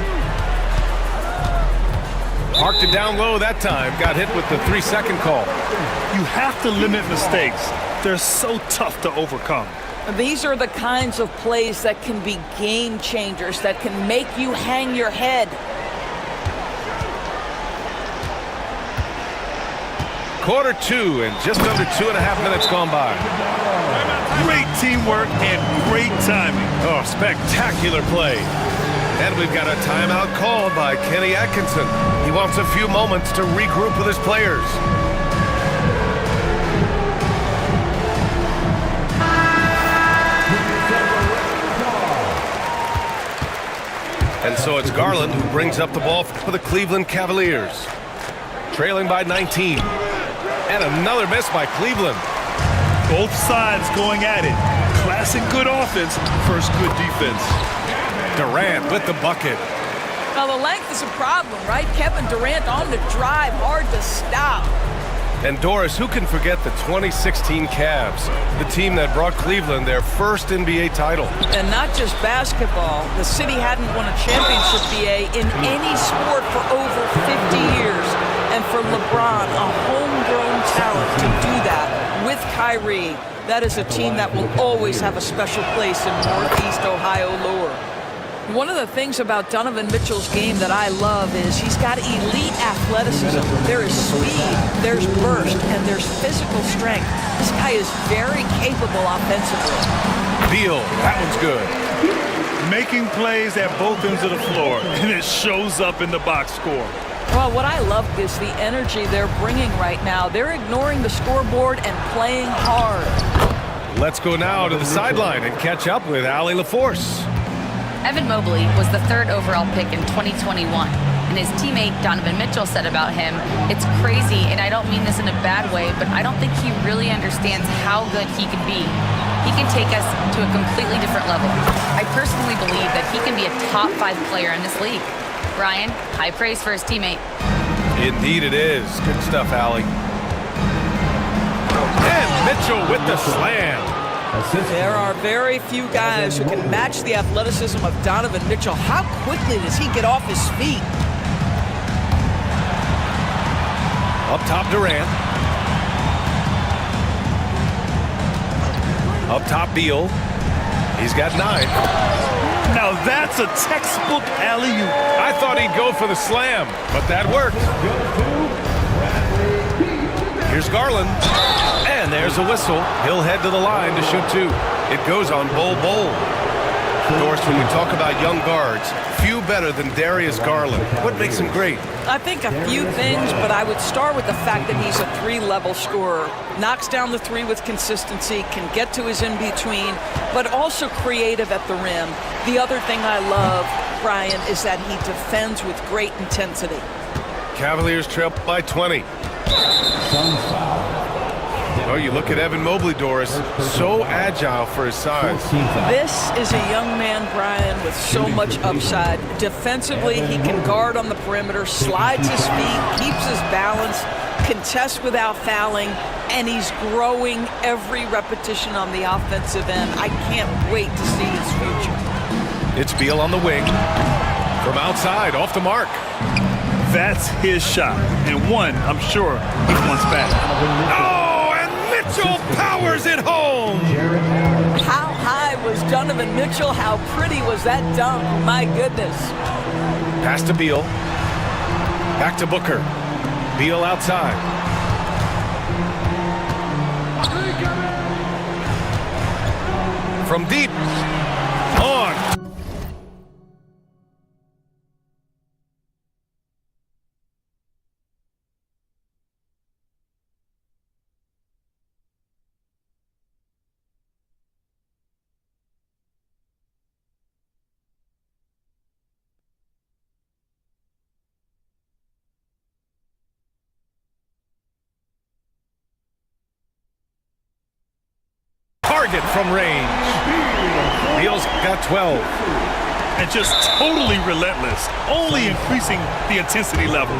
Parked it down low that time. Got hit with the 3-second call. You have to limit mistakes. They're so tough to overcome. These are the kinds of plays that can be game changers, that can make you hang your head. Quarter 2 and just under 2.5 minutes gone by. Great teamwork and great timing. Oh, spectacular play. And we've got a timeout called by Kenny Atkinson. He wants a few moments to regroup with his players. And so it's Garland who brings up the ball for the Cleveland Cavaliers. Trailing by 19. And another miss by Cleveland. Both sides going at it. Classic good offense, first good defense. Durant with the bucket. Now the length is a problem, right? Kevin Durant on the drive, hard to stop. And Doris, who can forget the 2016 Cavs, the team that brought Cleveland their first NBA title? And not just basketball. The city hadn't won a championship, BA, in any sport for over 50 years. And for LeBron, a homegrown talent to do that with Kyrie, that is a team that will always have a special place in Northeast Ohio lore. One of the things about Donovan Mitchell's game that I love is he's got elite athleticism. There is speed, there's burst, and there's physical strength. This guy is very capable offensively. Beal, that one's good. Making plays at both ends of the floor, and it shows up in the box score. Well, what I love is the energy they're bringing right now. They're ignoring the scoreboard and playing hard. Let's go now to the sideline and catch up with Allie LaForce. Evan Mobley was the 3rd overall pick in 2021, and And his teammate, Donovan Mitchell, said about him, "It's crazy, and I don't mean this in a bad way, but I don't think he really understands how good he can be. He can take us to a completely different level. I personally believe that he can be a top 5 player in this league." Ryan, high praise for his teammate. Indeed it is. Good stuff, Allie. And Mitchell with the slam. There are very few guys who can match the athleticism of Donovan Mitchell. How quickly does he get off his feet? Up top, Durant. Up top, Beal. He's got 9. Now that's a textbook alley-oop. I thought he'd go for the slam, but that worked. Here's Garland. And there's a whistle. He'll head to the line to shoot 2. It goes on Bol. Doris, when we talk about young guards, few better than Darius Garland. What makes him great? I think a few things, but I would start with the fact that he's a 3-level scorer. Knocks down the 3 with consistency, can get to his in-between, but also creative at the rim. The other thing I love, Brian, is that he defends with great intensity. Cavaliers trail by 20. Oh, you look at Evan Mobley, Doris, so agile for his size. This is a young man, Brian, with so much upside. Defensively, he can guard on the perimeter, slides his feet, keeps his balance, contests without fouling, and he's growing every repetition on the offensive end. I can't wait to see his future. It's Beal on the wing. From outside, off the mark. That's his shot, and one I'm sure he wants back. Oh, and Mitchell powers it home! How high was Donovan Mitchell? How pretty was that dunk? My goodness. Pass to Beal. Back to Booker. Beal outside. From deep. On. Target from range. Beal's got 12. And just totally relentless, only increasing the intensity level.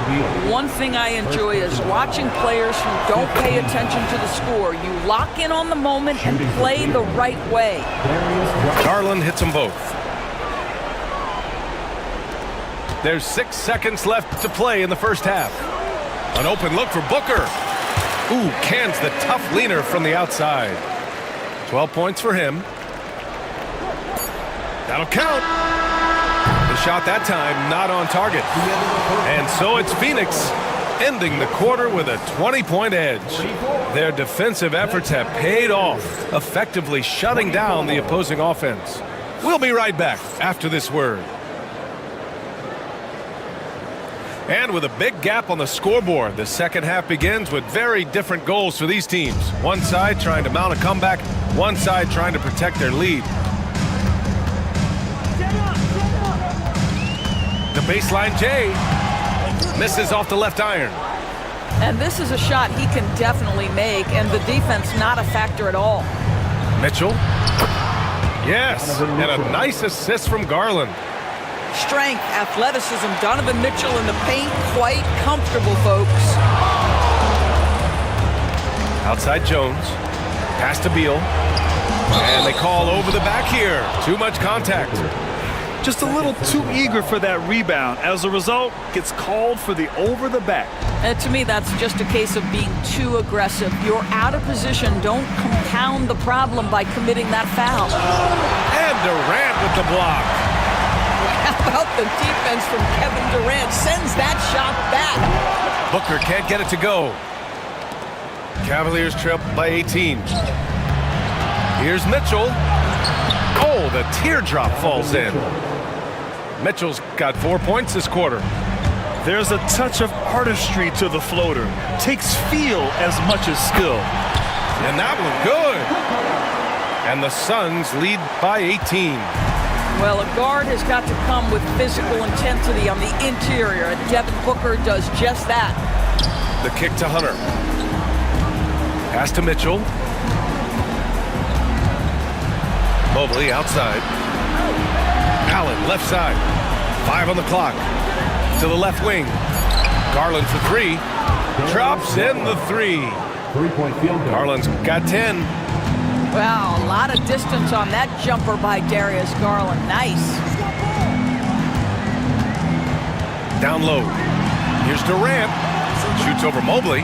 One thing I enjoy is watching players who don't pay attention to the score. You lock in on the moment and play the right way. Garland hits them both. There's 6 seconds left to play in the first half. An open look for Booker. Ooh, cans the tough leaner from the outside. 12 points for him. That'll count. The shot that time not on target. And so it's Phoenix ending the quarter with a 20-point edge. Their defensive efforts have paid off, effectively shutting down the opposing offense. We'll be right back after this word. And with a big gap on the scoreboard, the second half begins with very different goals for these teams. One side trying to mount a comeback, one side trying to protect their lead. The baseline J misses off the left iron. And this is a shot he can definitely make, and the defense not a factor at all. Mitchell. Yes, and a nice assist from Garland. Strength, athleticism, Donovan Mitchell in the paint, quite comfortable, folks. Outside Jones. Pass to Beal. And they call over the back here. Too much contact. Just a little too eager for that rebound. As a result, gets called for the over the back. And to me, that's just a case of being too aggressive. You're out of position. Don't compound the problem by committing that foul. And Durant with the block. How about the defense from Kevin Durant? Sends that shot back. Booker can't get it to go. Cavaliers trail by 18. Here's Mitchell. Oh, the teardrop falls in. Mitchell's got 4 points this quarter. There's a touch of artistry to the floater. Takes feel as much as skill. And that one good. And the Suns lead by 18. Well, a guard has got to come with physical intensity on the interior, and Devin Booker does just that. The kick to Hunter. Pass to Mitchell. Mobley outside. Allen left side. 5 on the clock. To the left wing. Garland for 3. Drops in the 3. 3-point field goal. Garland's got 10. Wow, a lot of distance on that jumper by Darius Garland. Nice. Down low. Here's Durant. Shoots over Mobley.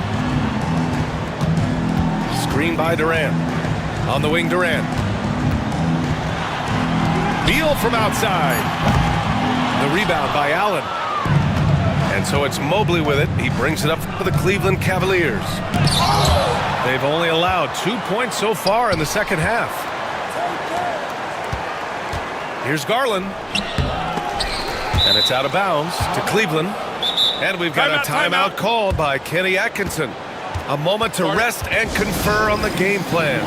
Screen by Durant. On the wing, Durant. Beal from outside. The rebound by Allen. And so it's Mobley with it. He brings it up for the Cleveland Cavaliers. They've only allowed 2 points so far in the second half. Here's Garland. And it's out of bounds to Cleveland. And we've got a timeout called by Kenny Atkinson. A moment to rest and confer on the game plan.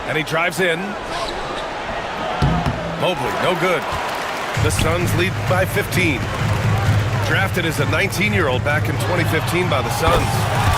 And he drives in. Mobley, no good. The Suns lead by 15. Drafted as a 19-year-old back in 2015 by the Suns,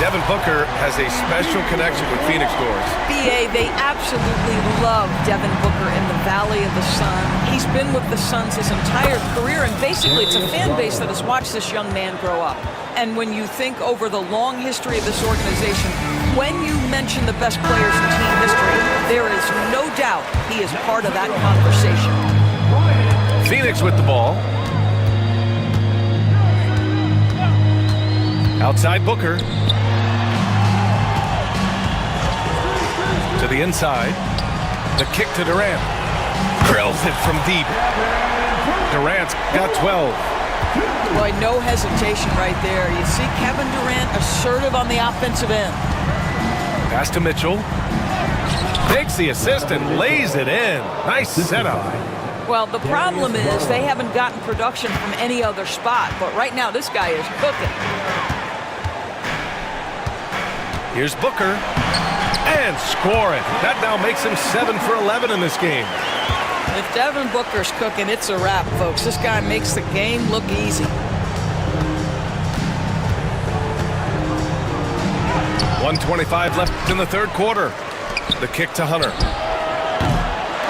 Devin Booker has a special connection with Phoenix Doors. BA, they absolutely love Devin Booker in the Valley of the Sun. He's been with the Suns his entire career, and basically it's a fan base that has watched this young man grow up. And when you think over the long history of this organization, when you mention the best players in team history, there is no doubt he is part of that conversation. Phoenix with the ball. Outside Booker. To the inside. The kick to Durant. Drills it from deep. Durant's got 12. Boy, no hesitation right there. You see Kevin Durant assertive on the offensive end. Pass to Mitchell. Takes the assist and lays it in. Nice setup. Well, the problem is they haven't gotten production from any other spot, but right now this guy is cooking. Here's Booker. And scoring. That now makes him 7 for 11 in this game. If Devin Booker's cooking, it's a wrap, folks. This guy makes the game look easy. 1:25 left in the third quarter. The kick to Hunter.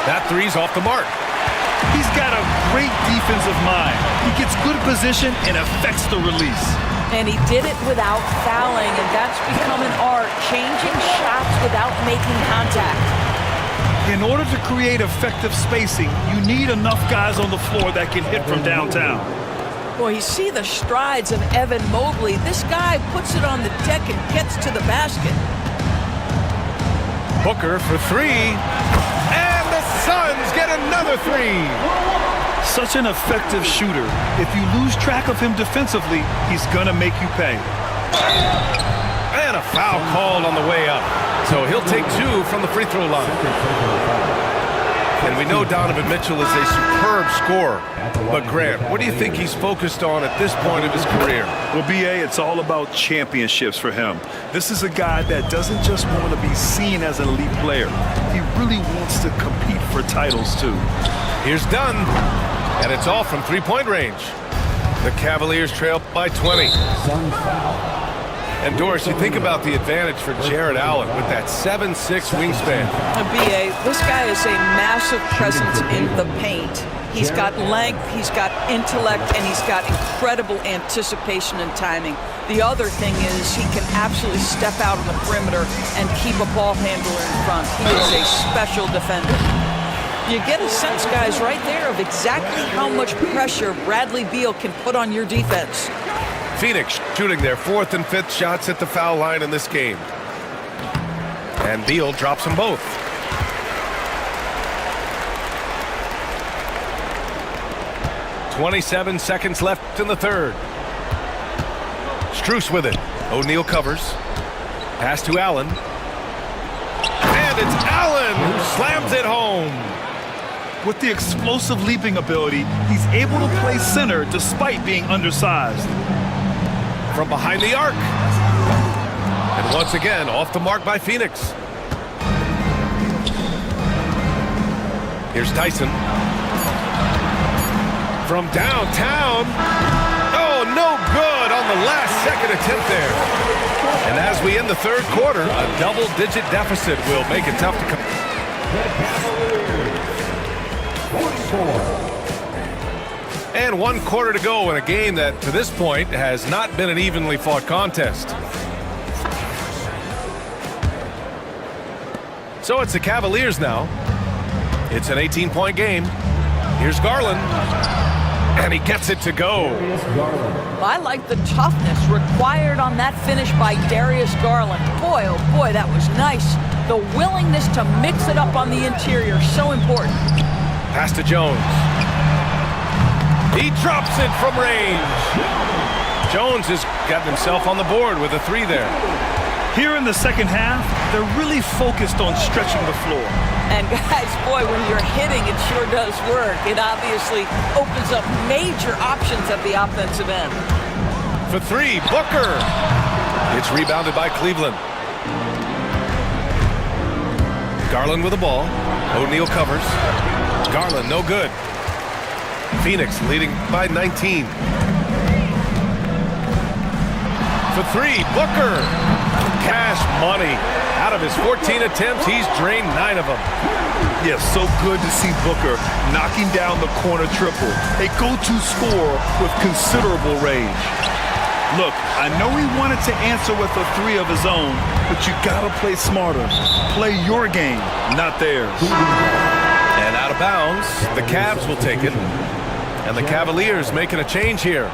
That three's off the mark. He's got a great defensive mind. He gets good position and affects the release. And he did it without fouling, and that's become an art, changing shots without making contact. In order to create effective spacing, you need enough guys on the floor that can hit from downtown. Well, you see the strides of Evan Mobley. This guy puts it on the deck and gets to the basket. Booker for 3. And the Suns get another 3. Such an effective shooter. If you lose track of him defensively, he's going to make you pay. And a foul called on the way up. So he'll take 2 from the free throw line. And we know Donovan Mitchell is a superb scorer. But Grant, what do you think he's focused on at this point of his career? Well, BA, it's all about championships for him. This is a guy that doesn't just want to be seen as an elite player. He really wants to compete for titles, too. Here's Dunn. And it's all from three-point range. The Cavaliers trail by 20. And Doris, you think about the advantage for Jared Allen with that 7'6" wingspan. BA, this guy is a massive presence in the paint. He's got length, he's got intellect, and he's got incredible anticipation and timing. The other thing is he can absolutely step out on the perimeter and keep a ball handler in front. He is a special defender. You get a sense, guys, right there of exactly how much pressure Bradley Beal can put on your defense. Phoenix shooting their 4th and 5th shots at the foul line in this game. And Beal drops them both. "27 seconds left in the third. Strus with it. O'Neal covers. Pass to Allen. it's Allen who slams it home. With the explosive leaping ability, he's able to play center despite being undersized. From behind the arc. And once again, off the mark by Phoenix. Here's Tyson. From downtown. Oh, no good on the last second attempt there. And as we end the third quarter, a double-digit deficit will make it tough to come. And 1 quarter to go in a game that, to this point, has not been an evenly fought contest. So it's the Cavaliers now. It's an 18-point game. Here's Garland. And he gets it to go. I like the toughness required on that finish by Darius Garland. Boy, oh boy, that was nice. The willingness to mix it up on the interior, so important. Pass to Jones. He drops it from range. Jones has gotten himself on the board with a 3 there. Here in the second half, they're really focused on stretching the floor. And guys, boy, when you're hitting, it sure does work. It obviously opens up major options at the offensive end. For 3, Booker. It's rebounded by Cleveland. Garland with the ball. O'Neal covers. Garland, no good. Phoenix leading by 19. For 3, Booker. Cash money. Out of his 14 attempts, he's drained 9 of them. Yes, so good to see Booker knocking down the corner triple. A go-to scorer with considerable range. Look, I know he wanted to answer with a 3 of his own, but you gotta play smarter. Play your game, not theirs. And out of bounds, the Cavs will take it. And the Cavaliers making a change here.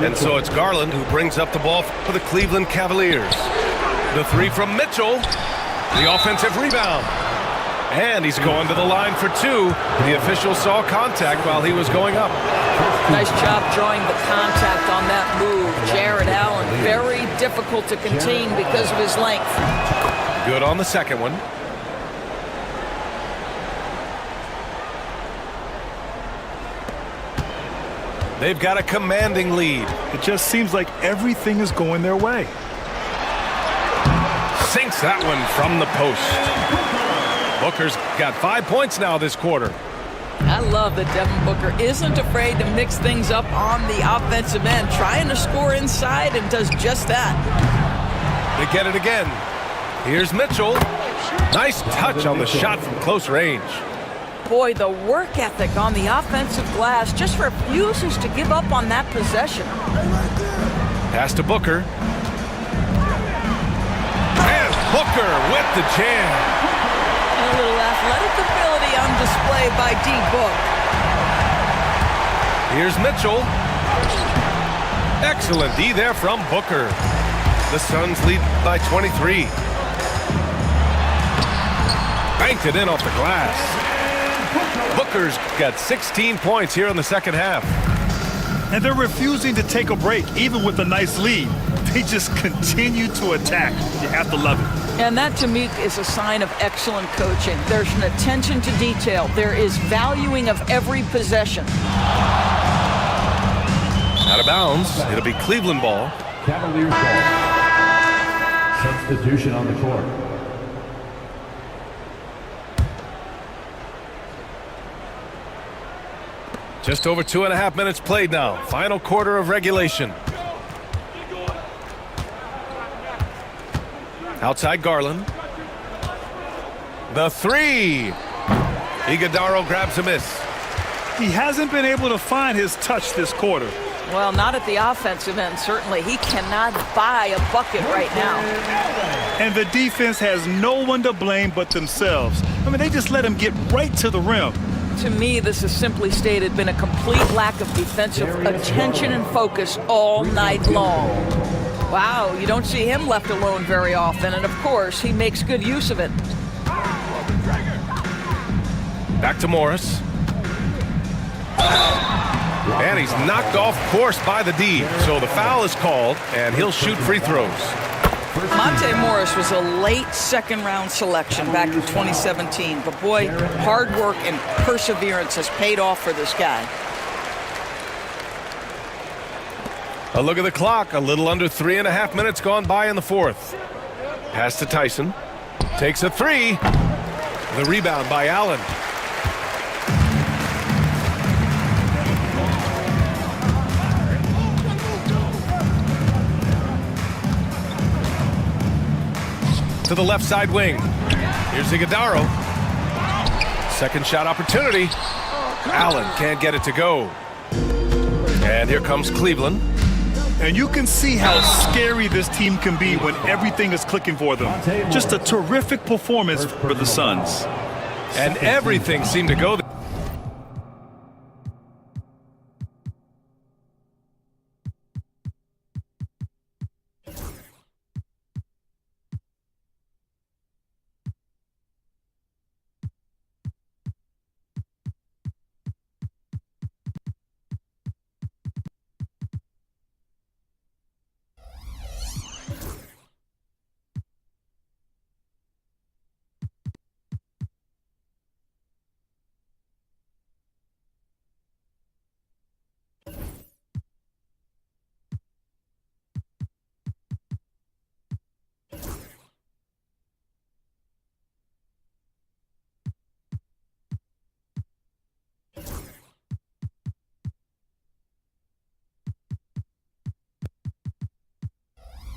And so it's Garland who brings up the ball for the Cleveland Cavaliers. The 3 from Mitchell. The offensive rebound. And he's going to the line for 2. The official saw contact while he was going up. Nice job drawing the contact on that move. Jared Allen, very difficult to contain because of his length. Good on the second one. They've got a commanding lead. It just seems like everything is going their way. Sinks that one from the post. Booker's got 5 points now this quarter. I love that Devin Booker isn't afraid to mix things up on the offensive end, trying to score inside and does just that. They get it again. Here's Mitchell. Nice touch on the shot from close range. Boy, the work ethic on the offensive glass just refuses to give up on that possession. Pass to Booker. And Booker with the jam. A little athletic ability on display by D-Book. Here's Mitchell. Excellent D there from Booker. The Suns lead by 23. Banked it in off the glass. Booker's got 16 points here in the second half. And they're refusing to take a break, even with a nice lead. They just continue to attack. You have to love it. And that, to me, is a sign of excellent coaching. There's an attention to detail. There is valuing of every possession. Out of bounds. It'll be Cleveland ball. Cavaliers ball. Substitution on the court. Just over 2.5 minutes played now. Final quarter of regulation. Outside Garland. The 3. Iguodala grabs a miss. He hasn't been able to find his touch this quarter. Well, not at the offensive end, certainly. He cannot buy a bucket right now. And the defense has no one to blame but themselves. I mean, they just let him get right to the rim. To me, this has simply stated been a complete lack of defensive attention and focus all night long. Wow, you don't see him left alone very often, and of course, he makes good use of it. Back to Morris. And he's knocked off course by the D. So the foul is called, and he'll shoot free throws. Monte Morris was a late second-round selection back in 2017, but boy, hard work and perseverance has paid off for this guy. A look at the clock. A little under 3.5 minutes gone by in the fourth. Pass to Tyson. Takes a three. The rebound by Allen. To the left side wing. Here's Iguodaro. Second shot opportunity. Allen can't get it to go. And here comes Cleveland. And you can see how scary this team can be when everything is clicking for them. Just a terrific performance for the Suns. And everything seemed to go.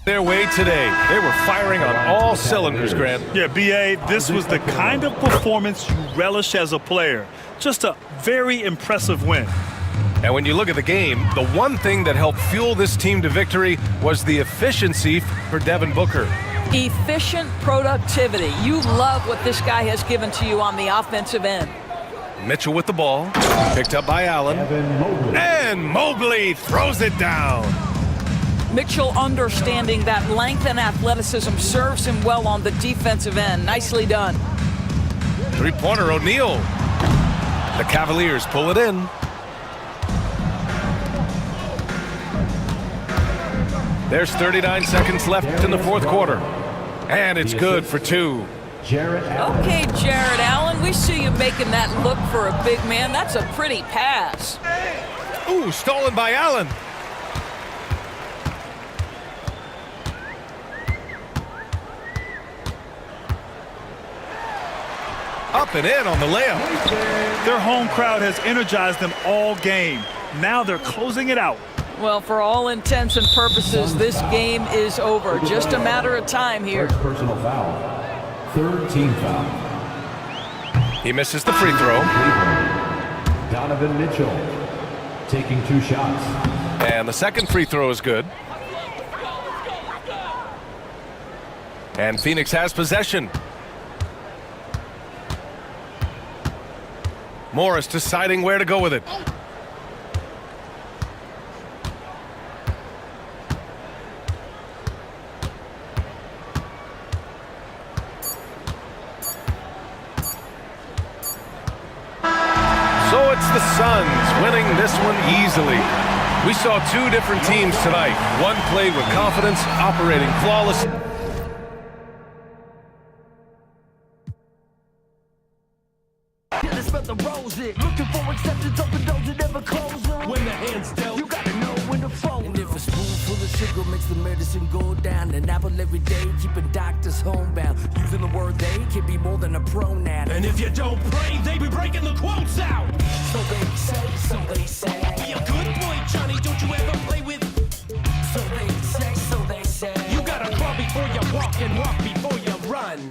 Their way today. They were firing on all cylinders, Grant. Yeah, B.A., this was the kind of performance you relish as a player. Just a very impressive win. And when you look at the game, the one thing that helped fuel this team to victory was the efficiency for Devin Booker. Efficient productivity. You love what this guy has given to you on the offensive end. Mitchell with the ball. Picked up by Allen. And Mobley throws it down. Mitchell understanding that length and athleticism serves him well on the defensive end. Nicely done. Three-pointer, O'Neal. The Cavaliers pull it in. There's 39 seconds left in the fourth quarter. And it's good for two. Okay, Jared Allen, we see you making that look for a big man. That's a pretty pass. Ooh, stolen by Allen. Up and in on the layup. Their home crowd has energized them all game. Now they're closing it out. Well, for all intents and purposes, this game is over. Just a matter of time here. First personal foul. Third team foul. He misses the free throw. Donovan Mitchell taking 2 shots. And the second free throw is good. And Phoenix has possession. Morris deciding where to go with it. So it's the Suns winning this one easily. We saw 2 different teams tonight. One played with confidence, operating flawless. Looking for acceptance, open doors that never close on. When the hand's dealt, you gotta know when to fold. And if a spoonful of sugar makes the medicine go down, an apple every day, keeping doctors homebound. Using the word they can be more than a pronoun. And if you don't pray, they be breaking the quotes out. So they say, so they say. Be a good boy, Johnny, don't you ever play with. So they say, so they say. You gotta crawl before you walk and walk before you run.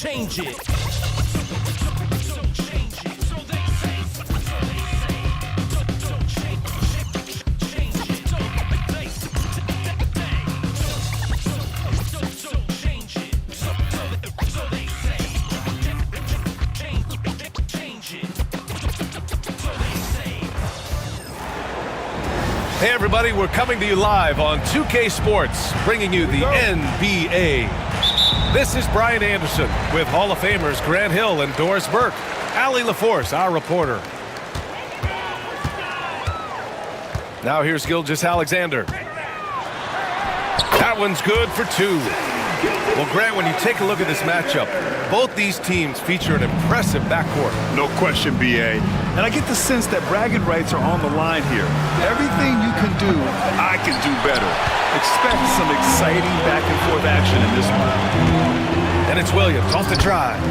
change it. Hey everybody, we're coming to you live on 2K Sports, bringing you the NBA. This is Brian Anderson with Hall of Famers Grant Hill and Doris Burke. Allie LaForce, our reporter. Now here's Gilgeous-Alexander. That one's good for two. Well, Grant, when you take a look at this matchup, both these teams feature an impressive backcourt. No question, BA. And I get the sense that bragging rights are on the line here. Everything you can do, I can do better. Expect some exciting back-and-forth action in this one. And it's Williams off the drive.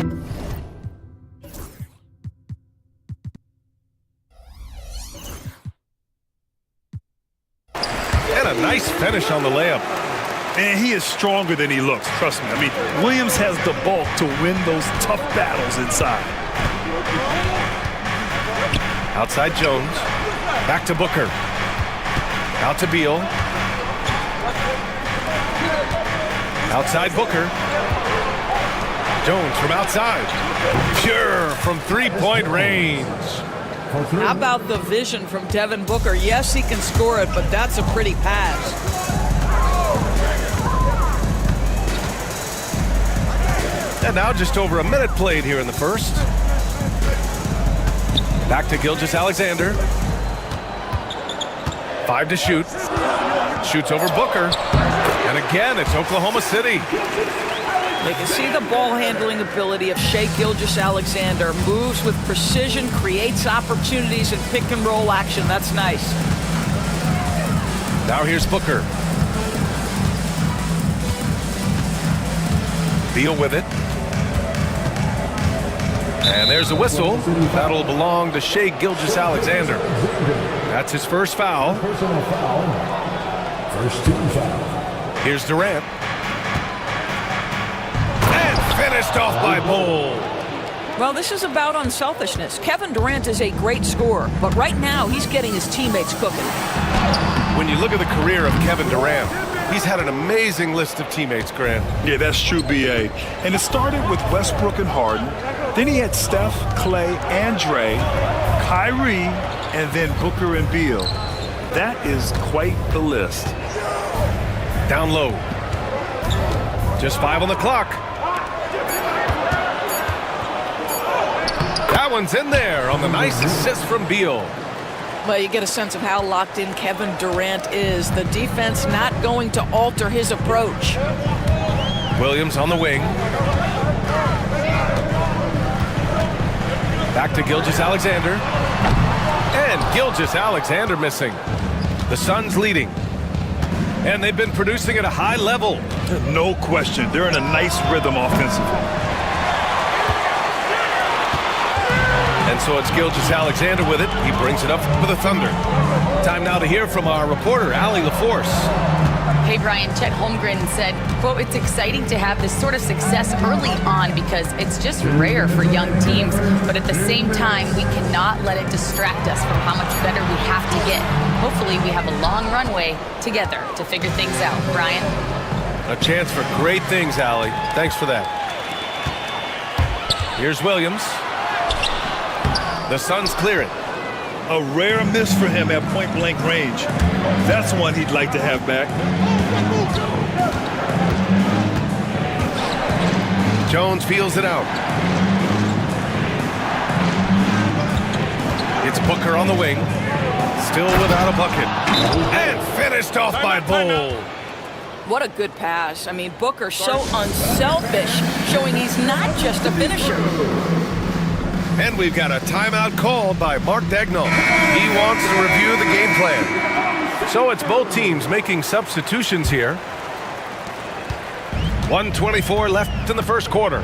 And a nice finish on the layup. And he is stronger than he looks, trust me. I mean, Williams has the bulk to win those tough battles inside. Outside Jones. Back to Booker. Out to Beal. Outside Booker. Jones from outside. Pure from three-point range. How about the vision from Devin Booker? Yes, he can score it, but that's a pretty pass. And now just over a minute played here in the first. Back to Gilgeous-Alexander. 5 to shoot. Shoots over Booker. And again, it's Oklahoma City. They can see the ball handling ability of Shai Gilgeous-Alexander. Moves with precision, creates opportunities in pick and roll action. That's nice. Now here's Booker. Beal with it. And there's a whistle. That'll belong to Shai Gilgeous-Alexander. That's his first foul. Personal foul. First team foul. Here's Durant. And finished off by Bull. Well, this is about unselfishness. Kevin Durant is a great scorer, but right now he's getting his teammates cooking. When you look at the career of Kevin Durant, he's had an amazing list of teammates, Grant. Yeah, that's true, BA. And it started with Westbrook and Harden. Then he had Steph, Clay, and Dre, Kyrie, and then Booker and Beal. That is quite the list. Down low. Just 5 on the clock. That one's in there on the nice assist from Beal. Well, you get a sense of how locked in Kevin Durant is. The defense not going to alter his approach. Williams on the wing. Back to Gilgeous-Alexander. And Gilgeous-Alexander missing. The Suns leading. And they've been producing at a high level. No question. They're in a nice rhythm offensively. And so it's Gilgeous-Alexander with it. He brings it up for the Thunder. Time now to hear from our reporter, Allie LaForce. Hey, Brian, Chet Holmgren said, quote, it's exciting to have this sort of success early on because it's just rare for young teams. But at the same time, we cannot let it distract us from how much better we have to get. Hopefully, we have a long runway together to figure things out. Brian? A chance for great things, Allie. Thanks for that. Here's Williams. The Suns clear it. A rare miss for him at point-blank range. That's one he'd like to have back. Jones feels it out. It's Booker on the wing. Still without a bucket. And finished off by Bull. What a good pass. I mean, Booker so unselfish, showing he's not just a finisher. And we've got a timeout called by Mark Dagnall. He wants to review the game plan. So it's both teams making substitutions here. 1:24 left in the first quarter.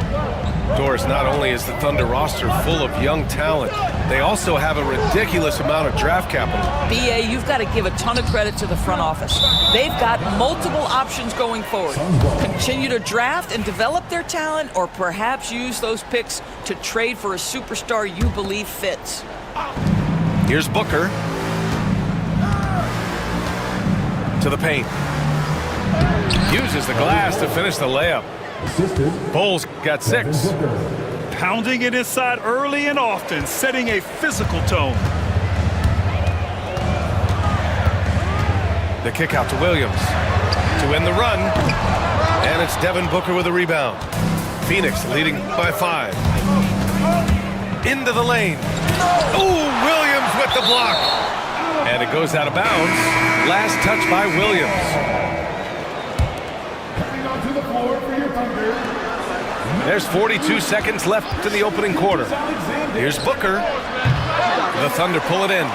Doris, not only is the Thunder roster full of young talent, they also have a ridiculous amount of draft capital. BA, you've got to give a ton of credit to the front office. They've got multiple options going forward. Continue to draft and develop their talent, or perhaps use those picks to trade for a superstar you believe fits. Here's Booker. To the paint. Uses the glass to finish the layup. Bulls got 6. Pounding it inside early and often, setting a physical tone. The kick out to Williams to win the run. And it's Devin Booker with a rebound. Phoenix leading by 5. Into the lane. Ooh, Williams with the block. And it goes out of bounds. Last touch by Williams. There's 42 seconds left in the opening quarter. Here's Booker. The Thunder pull it in.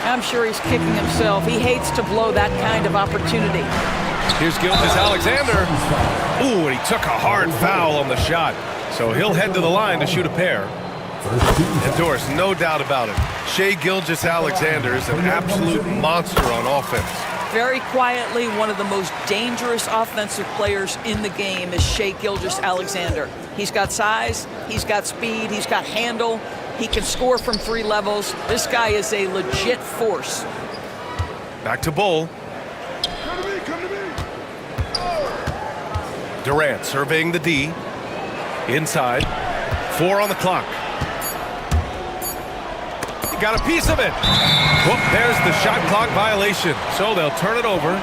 I'm sure he's kicking himself. He hates to blow that kind of opportunity. Here's Gilgeous-Alexander. Ooh, and he took a hard foul on the shot. So he'll head to the line to shoot a pair. And Doris, no doubt about it, Shai Gilgeous-Alexander is an absolute monster on offense. Very quietly, one of the most dangerous offensive players in the game is Shai Gilgeous-Alexander. He's got size, he's got speed, he's got handle, he can score from 3 levels. This guy is a legit force. Back to Bull. Durant surveying the D. Inside. 4 on the clock. Got a piece of it. Whoop, there's the shot clock violation. So they'll turn it over.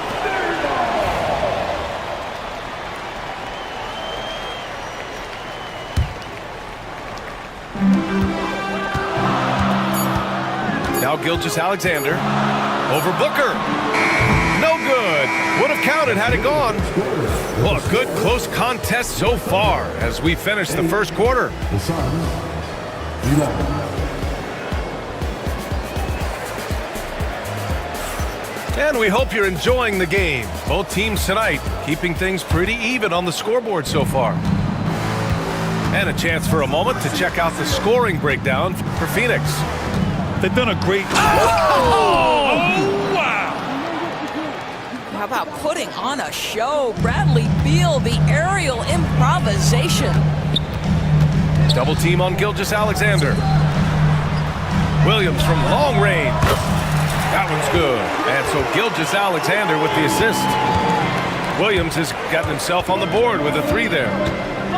Now Gilgeous-Alexander over Booker. No good. Would have counted had it gone. Well, a good close contest so far as we finish the first quarter. And we hope you're enjoying the game. Both teams tonight keeping things pretty even on the scoreboard so far. And a chance for a moment to check out the scoring breakdown for Phoenix. They've done a great job. Oh, wow. How about putting on a show? Bradley Beal, the aerial improvisation. Double team on Gilgeous-Alexander. Williams from long range. That one's good. And so Gilgeous-Alexander with the assist. Williams has gotten himself on the board with a 3 there.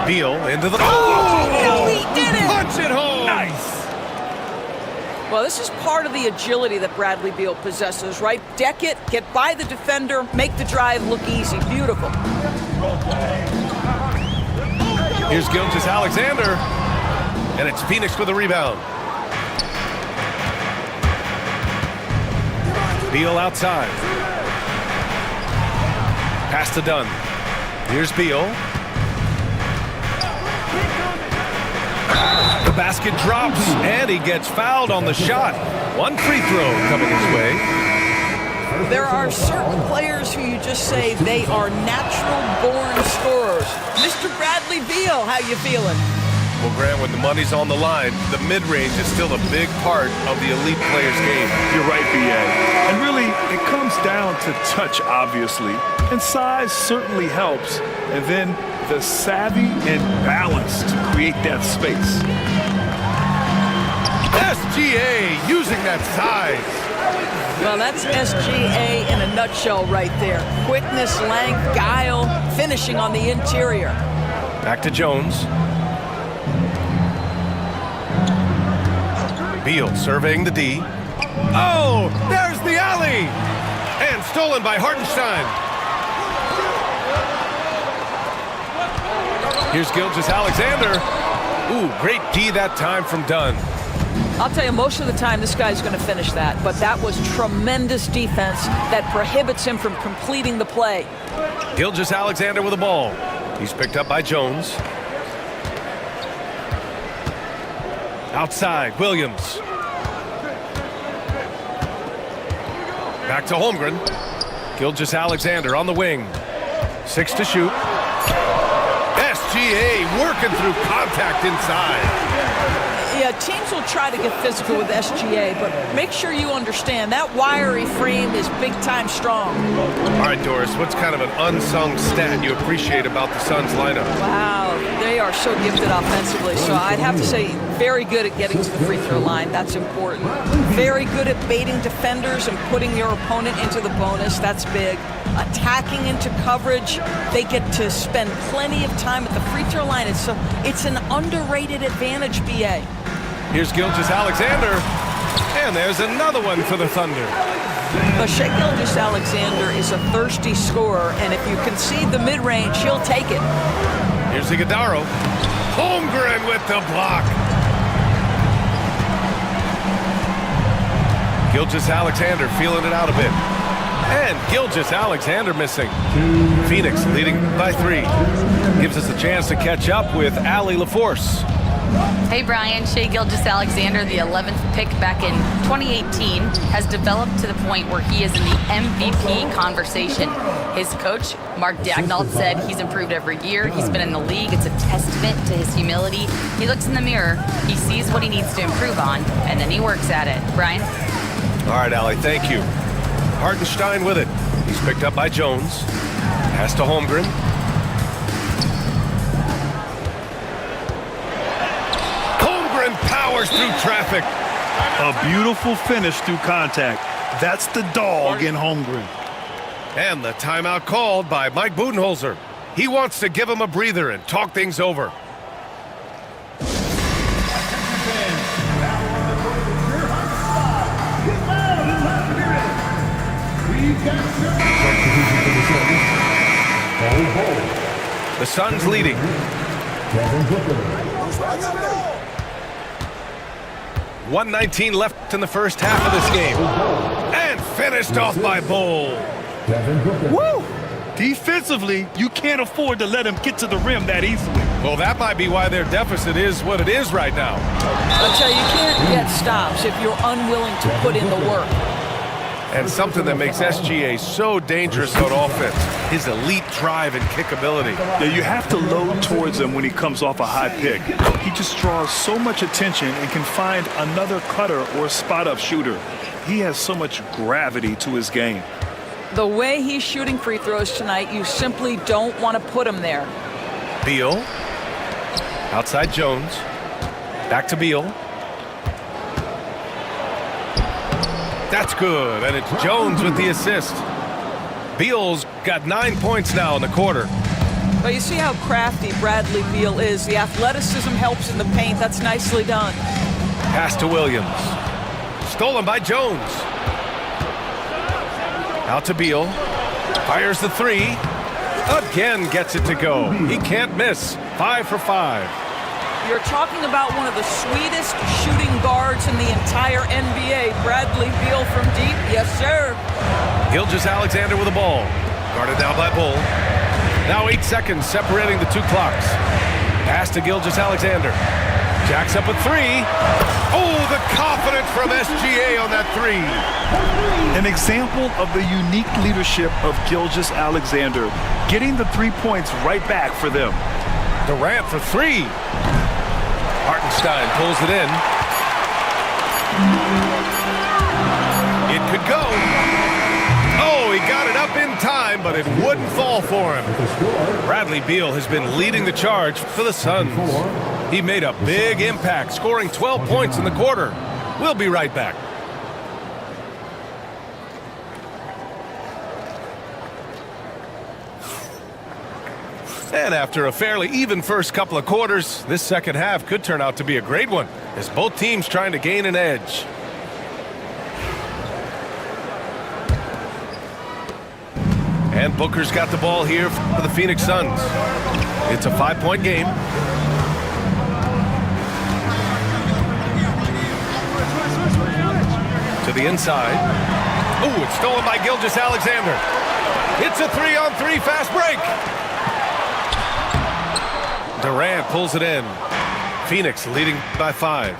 Beal into the... Oh, he did it! Punch it home! Nice! Well, this is part of the agility that Bradley Beal possesses, right? Deck it, get by the defender, make the drive look easy. Beautiful. Here's Gilgeous-Alexander. And it's Phoenix with a rebound. Beal outside. Pass to Dunn. Here's Beal. The basket drops, and he gets fouled on the shot. 1 free throw coming his way. There are certain players who you just say they are natural-born scorers. Mr. Bradley Beal, how you feeling? Well, Grant, when the money's on the line, the mid-range is still a big part of the elite player's game. You're right, B.A. And really, it comes down to touch, obviously. And size certainly helps. And then the savvy and balance to create that space. SGA using that size. Well, that's SGA in a nutshell right there. Quickness, length, guile, finishing on the interior. Back to Jones. Beal surveying the D. Oh, there's the alley! And stolen by Hartenstein. Here's Gilgeous-Alexander. Ooh, great D that time from Dunn. I'll tell you, most of the time this guy's going to finish that, but that was tremendous defense that prohibits him from completing the play. Gilgeous-Alexander with the ball. He's picked up by Jones. Outside, Williams. Back to Holmgren. Gilgeous-Alexander on the wing. 6 to shoot. SGA working through contact inside. Yeah, teams will try to get physical with SGA, but make sure you understand that wiry frame is big-time strong. All right, Doris, what's kind of an unsung stat you appreciate about the Suns lineup? Wow, they are so gifted offensively, so I'd have to say very good at getting to the free throw line. That's important. Very good at baiting defenders and putting your opponent into the bonus. That's big. Attacking into coverage, they get to spend plenty of time at the free throw line. It's an underrated advantage, BA. Here's Gilgeous-Alexander, and there's another one for the Thunder. But Shai Gilgeous-Alexander is a thirsty scorer, and if you concede the mid-range, he'll take it. Here's Iguodala. Holmgren with the block. Gilgeous-Alexander feeling it out a bit. And Gilgeous-Alexander missing. Phoenix leading by 3. Gives us a chance to catch up with Allie LaForce. Hey, Brian. Shai Gilgeous-Alexander, the 11th pick back in 2018, has developed to the point where he is in the MVP conversation. His coach, Mark Daignault, said he's improved every year. He's been in the league. It's a testament to his humility. He looks in the mirror, he sees what he needs to improve on, and then he works at it. Brian? All right, Allie, thank you. Hartenstein with it. He's picked up by Jones. Pass to Holmgren. Holmgren powers through traffic. A beautiful finish through contact. That's the dog in Holmgren. And the timeout called by Mike Budenholzer. He wants to give him a breather and talk things over. The Suns leading. 1:19 left in the first half of this game. And finished off by Bol. Woo! Defensively, you can't afford to let him get to the rim that easily. Well, that might be why their deficit is what it is right now. I'll tell you, you can't get stops if you're unwilling to put in the work. And something that makes SGA so dangerous on offense, his elite drive and kickability. Yeah, you have to load towards him when he comes off a high pick. He just draws so much attention and can find another cutter or spot-up shooter. He has so much gravity to his game. The way he's shooting free throws tonight, you simply don't want to put him there. Beal. Outside Jones. Back to Beal. That's good, and it's Jones with the assist. Beal's got 9 points now in the quarter. But you see how crafty Bradley Beal is. The athleticism helps in the paint. That's nicely done. Pass to Williams. Stolen by Jones. Out to Beal. Fires the 3. Again gets it to go. He can't miss. 5 for 5. You're talking about one of the sweetest shooting guards in the entire NBA. Bradley Beal from deep. Yes, sir. Gilgeous-Alexander with the ball. Guarded down by Bol. Now 8 seconds separating the two clocks. Pass to Gilgeous-Alexander. Jacks up a 3. Oh, the confidence from SGA on that 3. An example of the unique leadership of Gilgeous-Alexander, getting the 3 points right back for them. Durant for 3. Hartenstein pulls it in. It could go. Oh, he got it up in time, but it wouldn't fall for him. Bradley Beal has been leading the charge for the Suns. He made a big impact, scoring 12 points in the quarter. We'll be right back. And after a fairly even first couple of quarters, this second half could turn out to be a great one, as both teams trying to gain an edge. And Booker's got the ball here for the Phoenix Suns. It's a 5-point game. To the inside. Oh, it's stolen by Gilgeous-Alexander. It's a 3-on-3 fast break. Durant pulls it in. Phoenix leading by 5.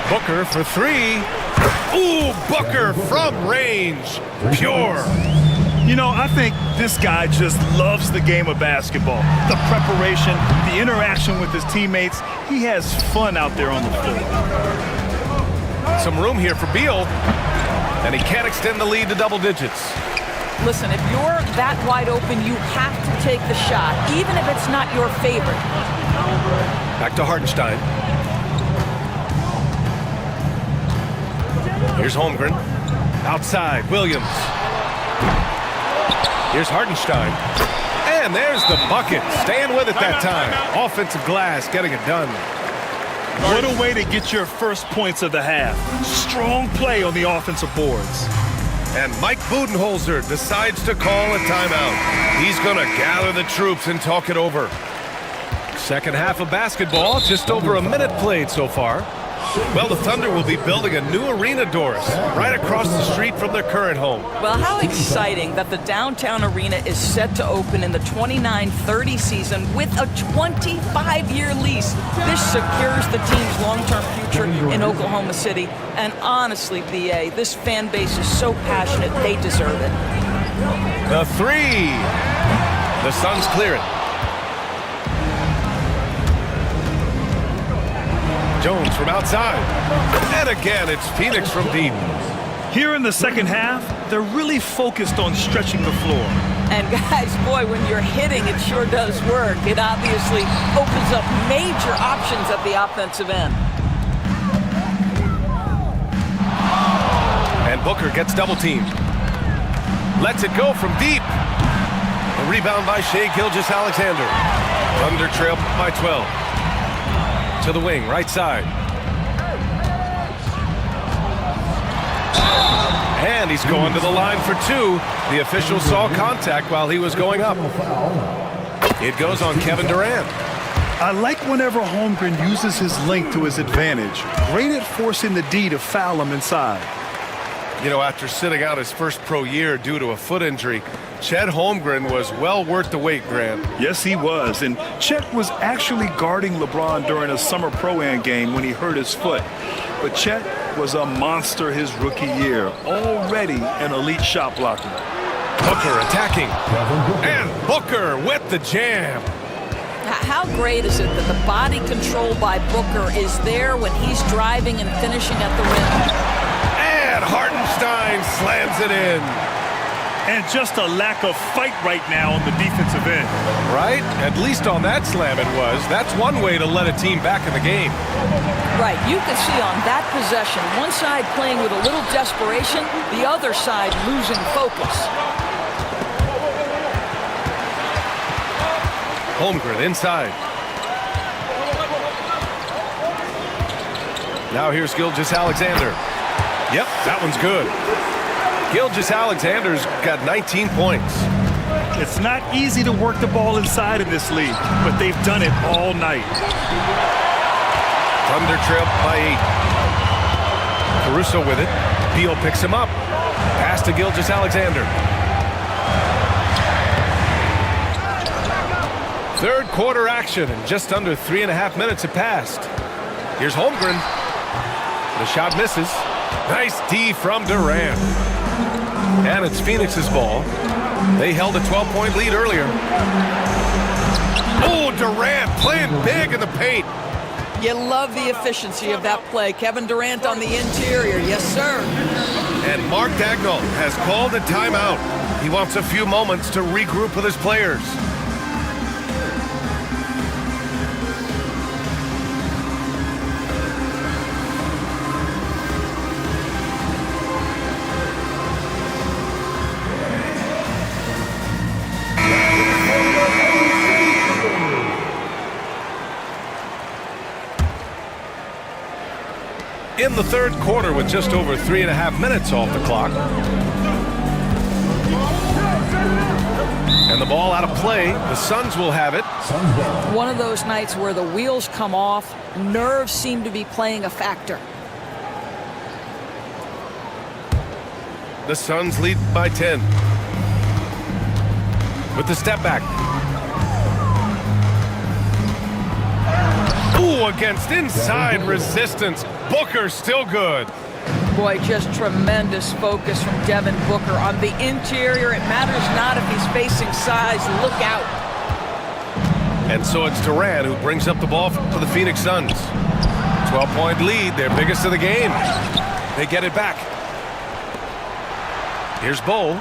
Booker for 3. Ooh, Booker from range. Pure. You know, I think this guy just loves the game of basketball. The preparation, the interaction with his teammates. He has fun out there on the floor. Some room here for Beal, and he can't extend the lead to double digits. Listen, if you're that wide open, you have to take the shot, even if it's not your favorite. Back to Hartenstein. Here's Holmgren. Outside, Williams. Here's Hartenstein. And there's the bucket. Staying with it that time. Offensive glass, getting it done. What a way to get your first points of the half. Strong play on the offensive boards. And Mike Budenholzer decides to call a timeout. He's going to gather the troops and talk it over. Second half of basketball, just over a minute played so far. Well, the Thunder will be building a new arena, Doris, right across the street from their current home. Well, how exciting that the downtown arena is set to open in the 29-30 season with a 25-year lease. This secures the team's long-term future in Oklahoma City. And honestly, BA, this fan base is so passionate, they deserve it. The three. The Suns clear it. Jones from outside. And again, it's Phoenix from deep. Here in the second half, they're really focused on stretching the floor. And guys, boy, when you're hitting, it sure does work. It obviously opens up major options at the offensive end. And Booker gets double teamed. Lets it go from deep. A rebound by Shai Gilgeous-Alexander. Thunder trail by 12. To the wing, right side. And he's going to the line for two. The official saw contact while he was going up. It goes on Kevin Durant. I like whenever Holmgren uses his length to his advantage. Great at forcing the D to foul him inside. You know, after sitting out his first pro year due to a foot injury, Chet Holmgren was well worth the wait, Grant. Yes, he was. And Chet was actually guarding LeBron during a summer Pro-Am game when he hurt his foot. But Chet was a monster his rookie year, already an elite shot blocker. Booker attacking. And Booker with the jam. How great is it that the body control by Booker is there when he's driving and finishing at the rim? And Hartenstein slams it in. And just a lack of fight right now on the defensive end. Right? At least on that slam it was. That's one way to let a team back in the game. Right. You can see on that possession, one side playing with a little desperation, the other side losing focus. Holmgren inside. Now here's Gilgeous-Alexander. Yep, that one's good. Gilgeous-Alexander's got 19 points. It's not easy to work the ball inside in this league, but they've done it all night. Thunder trail by 8. Caruso with it. Beal picks him up. Pass to Gilgeous-Alexander. Third quarter action, and just under 3.5 minutes have passed. Here's Holmgren. The shot misses. Nice D from Durant. And it's Phoenix's ball. They held a 12-point lead earlier. Oh, Durant playing big in the paint. You love the efficiency of that play. Kevin Durant on the interior. Yes, sir. And Mark Dagnall has called a timeout. He wants a few moments to regroup with his players. In the third quarter with just over 3.5 minutes off the clock. And the ball out of play. The Suns will have it. One of those nights where the wheels come off, nerves seem to be playing a factor. The Suns lead by 10. With the step back. Ooh, against inside resistance. Booker still good. Boy, just tremendous focus from Devin Booker. On the interior, it matters not if he's facing size. Look out. And so it's Foran who brings up the ball for the Phoenix Suns. 12-point lead, their biggest of the game. They get it back. Here's Bo.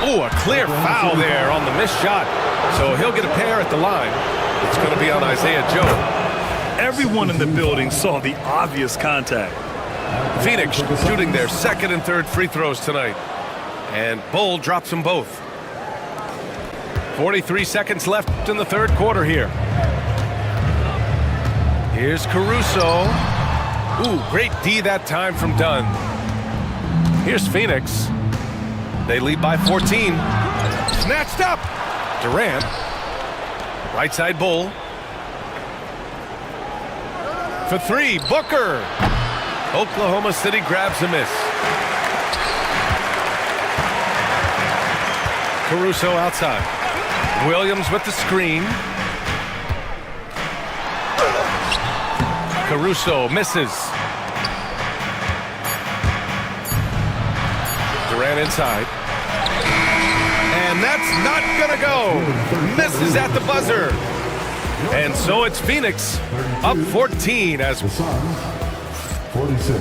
Oh, a clear foul there on the missed shot. So he'll get a pair at the line. It's going to be on Isaiah Joe. Everyone in the building saw the obvious contact. Phoenix shooting their second and third free throws tonight. And Bull drops them both. 43 seconds left in the third quarter here. Here's Caruso. Ooh, great D that time from Dunn. Here's Phoenix. They lead by 14. Snatched up. Durant. Right side Bull. For three, Booker. Oklahoma City grabs a miss. Caruso outside. Williams with the screen. Caruso misses. Durant inside. And that's not gonna go. Misses at the buzzer. And so it's Phoenix up 14 as 46.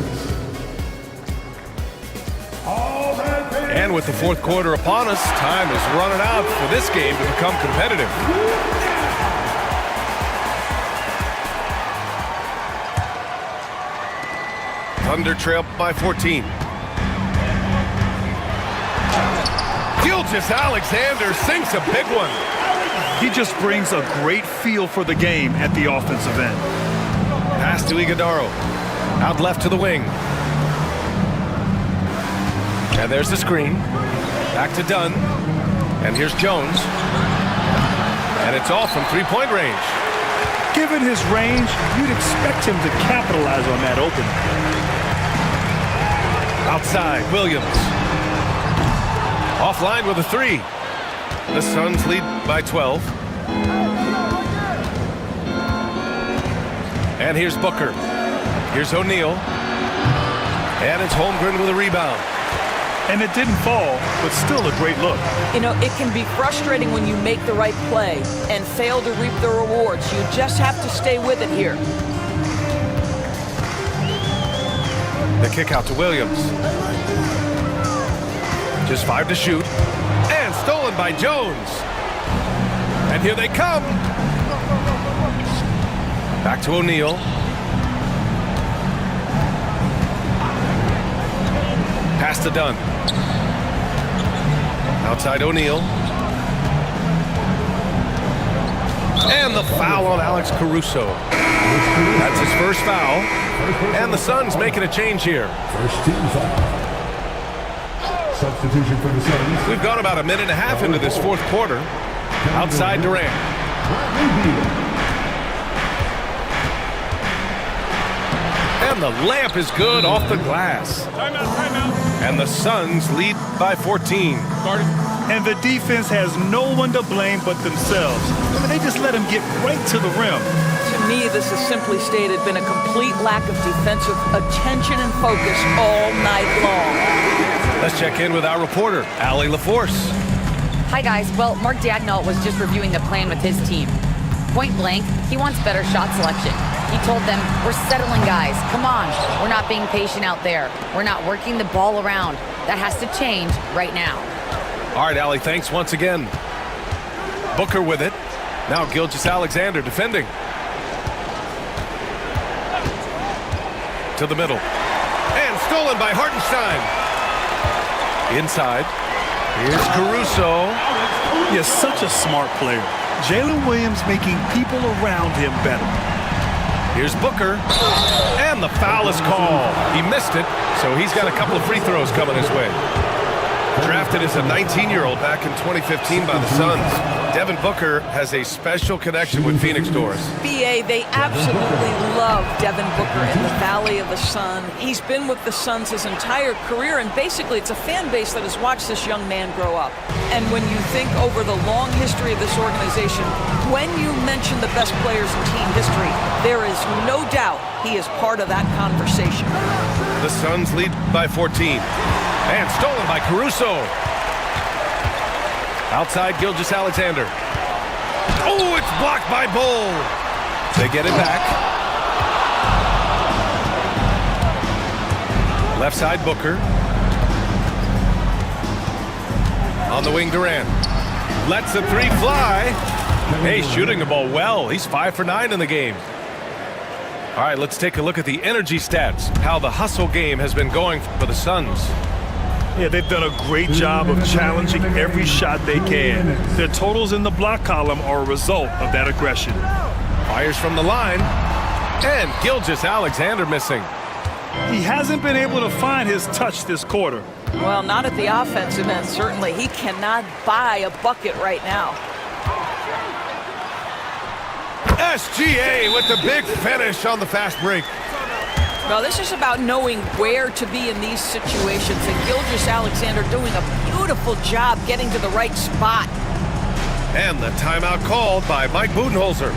And with the fourth quarter upon us, time is running out for this game to become competitive. Thunder trail by 14. Gilgeous-Alexander sinks a big one. He just brings a great feel for the game at the offensive end. Pass to Iguodaro. Out left to the wing. And there's the screen. Back to Dunn. And here's Jones. And it's off from three-point range. Given his range, you'd expect him to capitalize on that opening. Outside, Williams. Offline with a three. The Suns lead by 12. And here's Booker. Here's O'Neal. And it's Holmgren with a rebound. And it didn't fall, but still a great look. You know, it can be frustrating when you make the right play and fail to reap the rewards. You just have to stay with it here. The kick out to Williams. Just 5 to shoot. And stolen by Jones. And here they come. Back to O'Neal. Pass to Dunn. Outside O'Neal. And the foul on Alex Caruso. That's his first foul. And the Suns making a change here. First team foul. Substitution for the Suns. We've gone about a minute and a half into this fourth quarter. Outside Durant. And the layup is good off the glass. Timeout. And the Suns lead by 14. And the defense has no one to blame but themselves. I mean, they just let him get right to the rim. To me, this has simply stated been a complete lack of defensive attention and focus all night long. Let's check in with our reporter, Allie LaForce. Hi, guys. Well, Mark Dagnall was just reviewing the plan with his team. Point blank, he wants better shot selection. He told them, we're settling, guys. Come on. We're not being patient out there. We're not working the ball around. That has to change right now. All right, Allie, thanks once again. Booker with it. Now Gilgeous-Alexander defending. To the middle. And stolen by Hartenstein. Inside. Here's Caruso. He's such a smart player. Jalen Williams making people around him better. Here's Booker. And the foul is called. He missed it, so he's got a couple of free throws coming his way. Drafted as a 19-year-old back in 2015 by the Suns, Devin Booker has a special connection with Phoenix Doors. BA, they absolutely love Devin Booker in the Valley of the Sun. He's been with the Suns his entire career, and basically it's a fan base that has watched this young man grow up. And when you think over the long history of this organization, when you mention the best players in team history, there is no doubt he is part of that conversation. The Suns lead by 14. And stolen by Caruso. Outside Gilgeous-Alexander. Oh, it's blocked by Bull. They get it back. Left side Booker. On the wing Durant. Lets the three fly. Hey, shooting the ball well. He's 5 for 9 in the game. All right, let's take a look at the energy stats. How the hustle game has been going for the Suns. Yeah, they've done a great job of challenging every shot they can. Their totals in the block column are a result of that aggression. Fires from the line. And Gilgeous-Alexander missing. He hasn't been able to find his touch this quarter. Well, not at the offensive end, certainly. He cannot buy a bucket right now. SGA with the big finish on the fast break. Well, this is about knowing where to be in these situations, and Gilgeous-Alexander doing a beautiful job getting to the right spot. And the timeout called by Mike Budenholzer.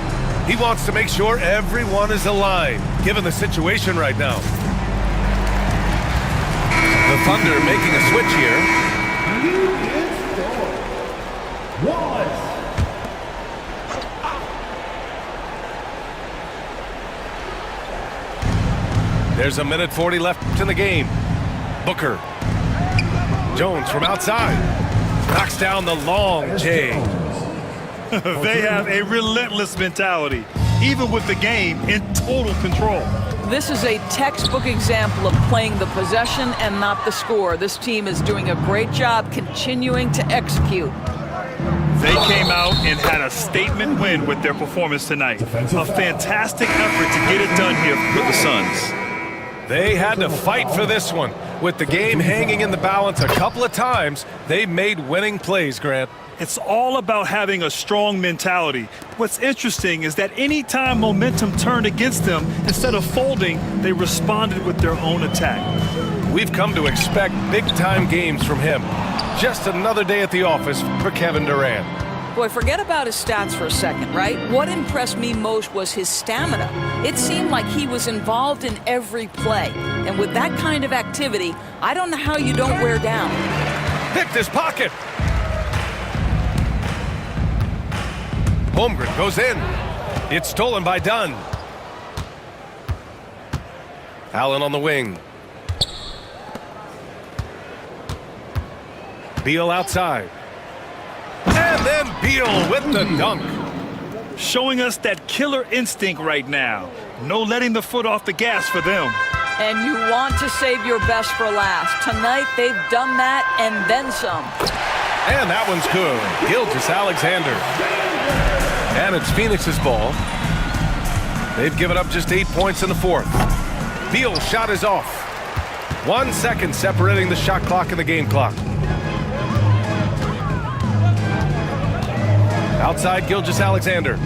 He wants to make sure everyone is aligned, given the situation right now. The Thunder making a switch here. There's 1:40 left in the game. Booker. Jones from outside. Knocks down the long J. They have a relentless mentality, even with the game in total control. This is a textbook example of playing the possession and not the score. This team is doing a great job continuing to execute. They came out and had a statement win with their performance tonight. A fantastic effort to get it done here with the Suns. They had to fight for this one. With the game hanging in the balance a couple of times, they made winning plays, Grant. It's all about having a strong mentality. What's interesting is that anytime momentum turned against them, instead of folding, they responded with their own attack. We've come to expect big-time games from him. Just another day at the office for Kevin Durant. Boy, forget about his stats for a second, right? What impressed me most was his stamina. It seemed like he was involved in every play. And with that kind of activity, I don't know how you don't wear down. Picked his pocket. Holmgren goes in. It's stolen by Dunn. Allen on the wing. Beal outside. And then Beal with the dunk. Showing us that killer instinct right now. No letting the foot off the gas for them. And you want to save your best for last. Tonight, they've done that and then some. And that one's good. Gilgeous-Alexander. And it's Phoenix's ball. They've given up just 8 points in the fourth. Beal's shot is off. 1 second separating the shot clock and the game clock. Outside Gilgeous-Alexander.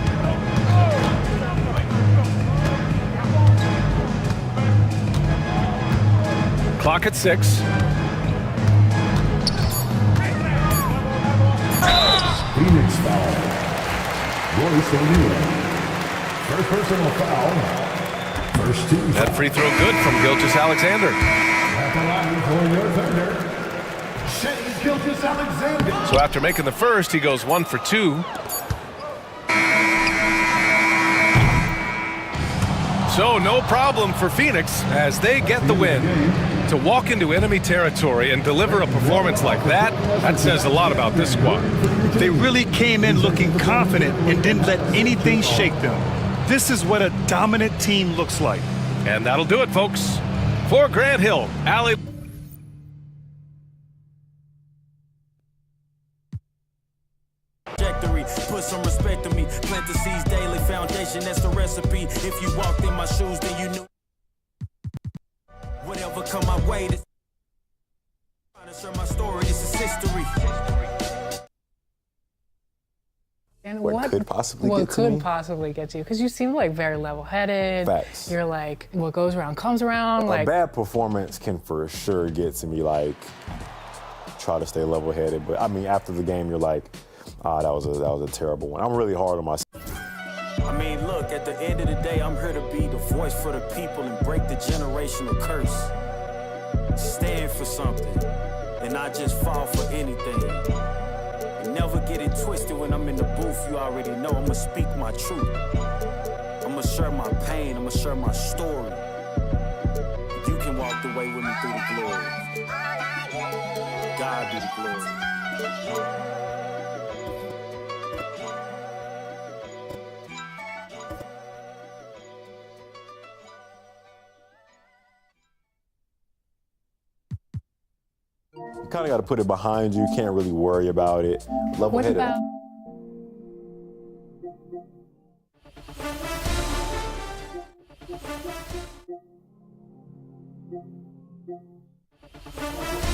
Clock at 6. Phoenix foul. Royce O'Neal. First personal foul. First team. That free throw good from Gilgeous-Alexander. At the line for your Thunder, Shea Gilgeous-Alexander. So after making the first, he goes 1 for 2. So no problem for Phoenix as they get the win. To walk into enemy territory and deliver a performance like that, that says a lot about this squad. They really came in looking confident and didn't let anything shake them. This is what a dominant team looks like. And that'll do it, folks. For Grant Hill, Allie. Put some respect to me. Plant the seeds daily. Foundation, that's the recipe. If you walked in my shoes, then you knew. Whatever come my way, this. Trying to share my story. This is And what could possibly what get to could me? possibly get to you? Because you seem like very level-headed. Facts. You're like, what goes around comes around. A Like, bad performance can for sure get to me, like, try to stay level-headed. But, I mean, after the game, you're like, that was a terrible one. I'm really hard on myself. I mean, look, at the end of the day, I'm here to be the voice for the people and break the generational curse. Stand for something and not just fall for anything. And never get it twisted when I'm in the booth. You already know I'ma speak my truth. I'ma share my pain. I'ma share my story. You can walk the way with me through the glory. God be the glory. You kind of got to put it behind you. You can't really worry about it. Level-headed. what about?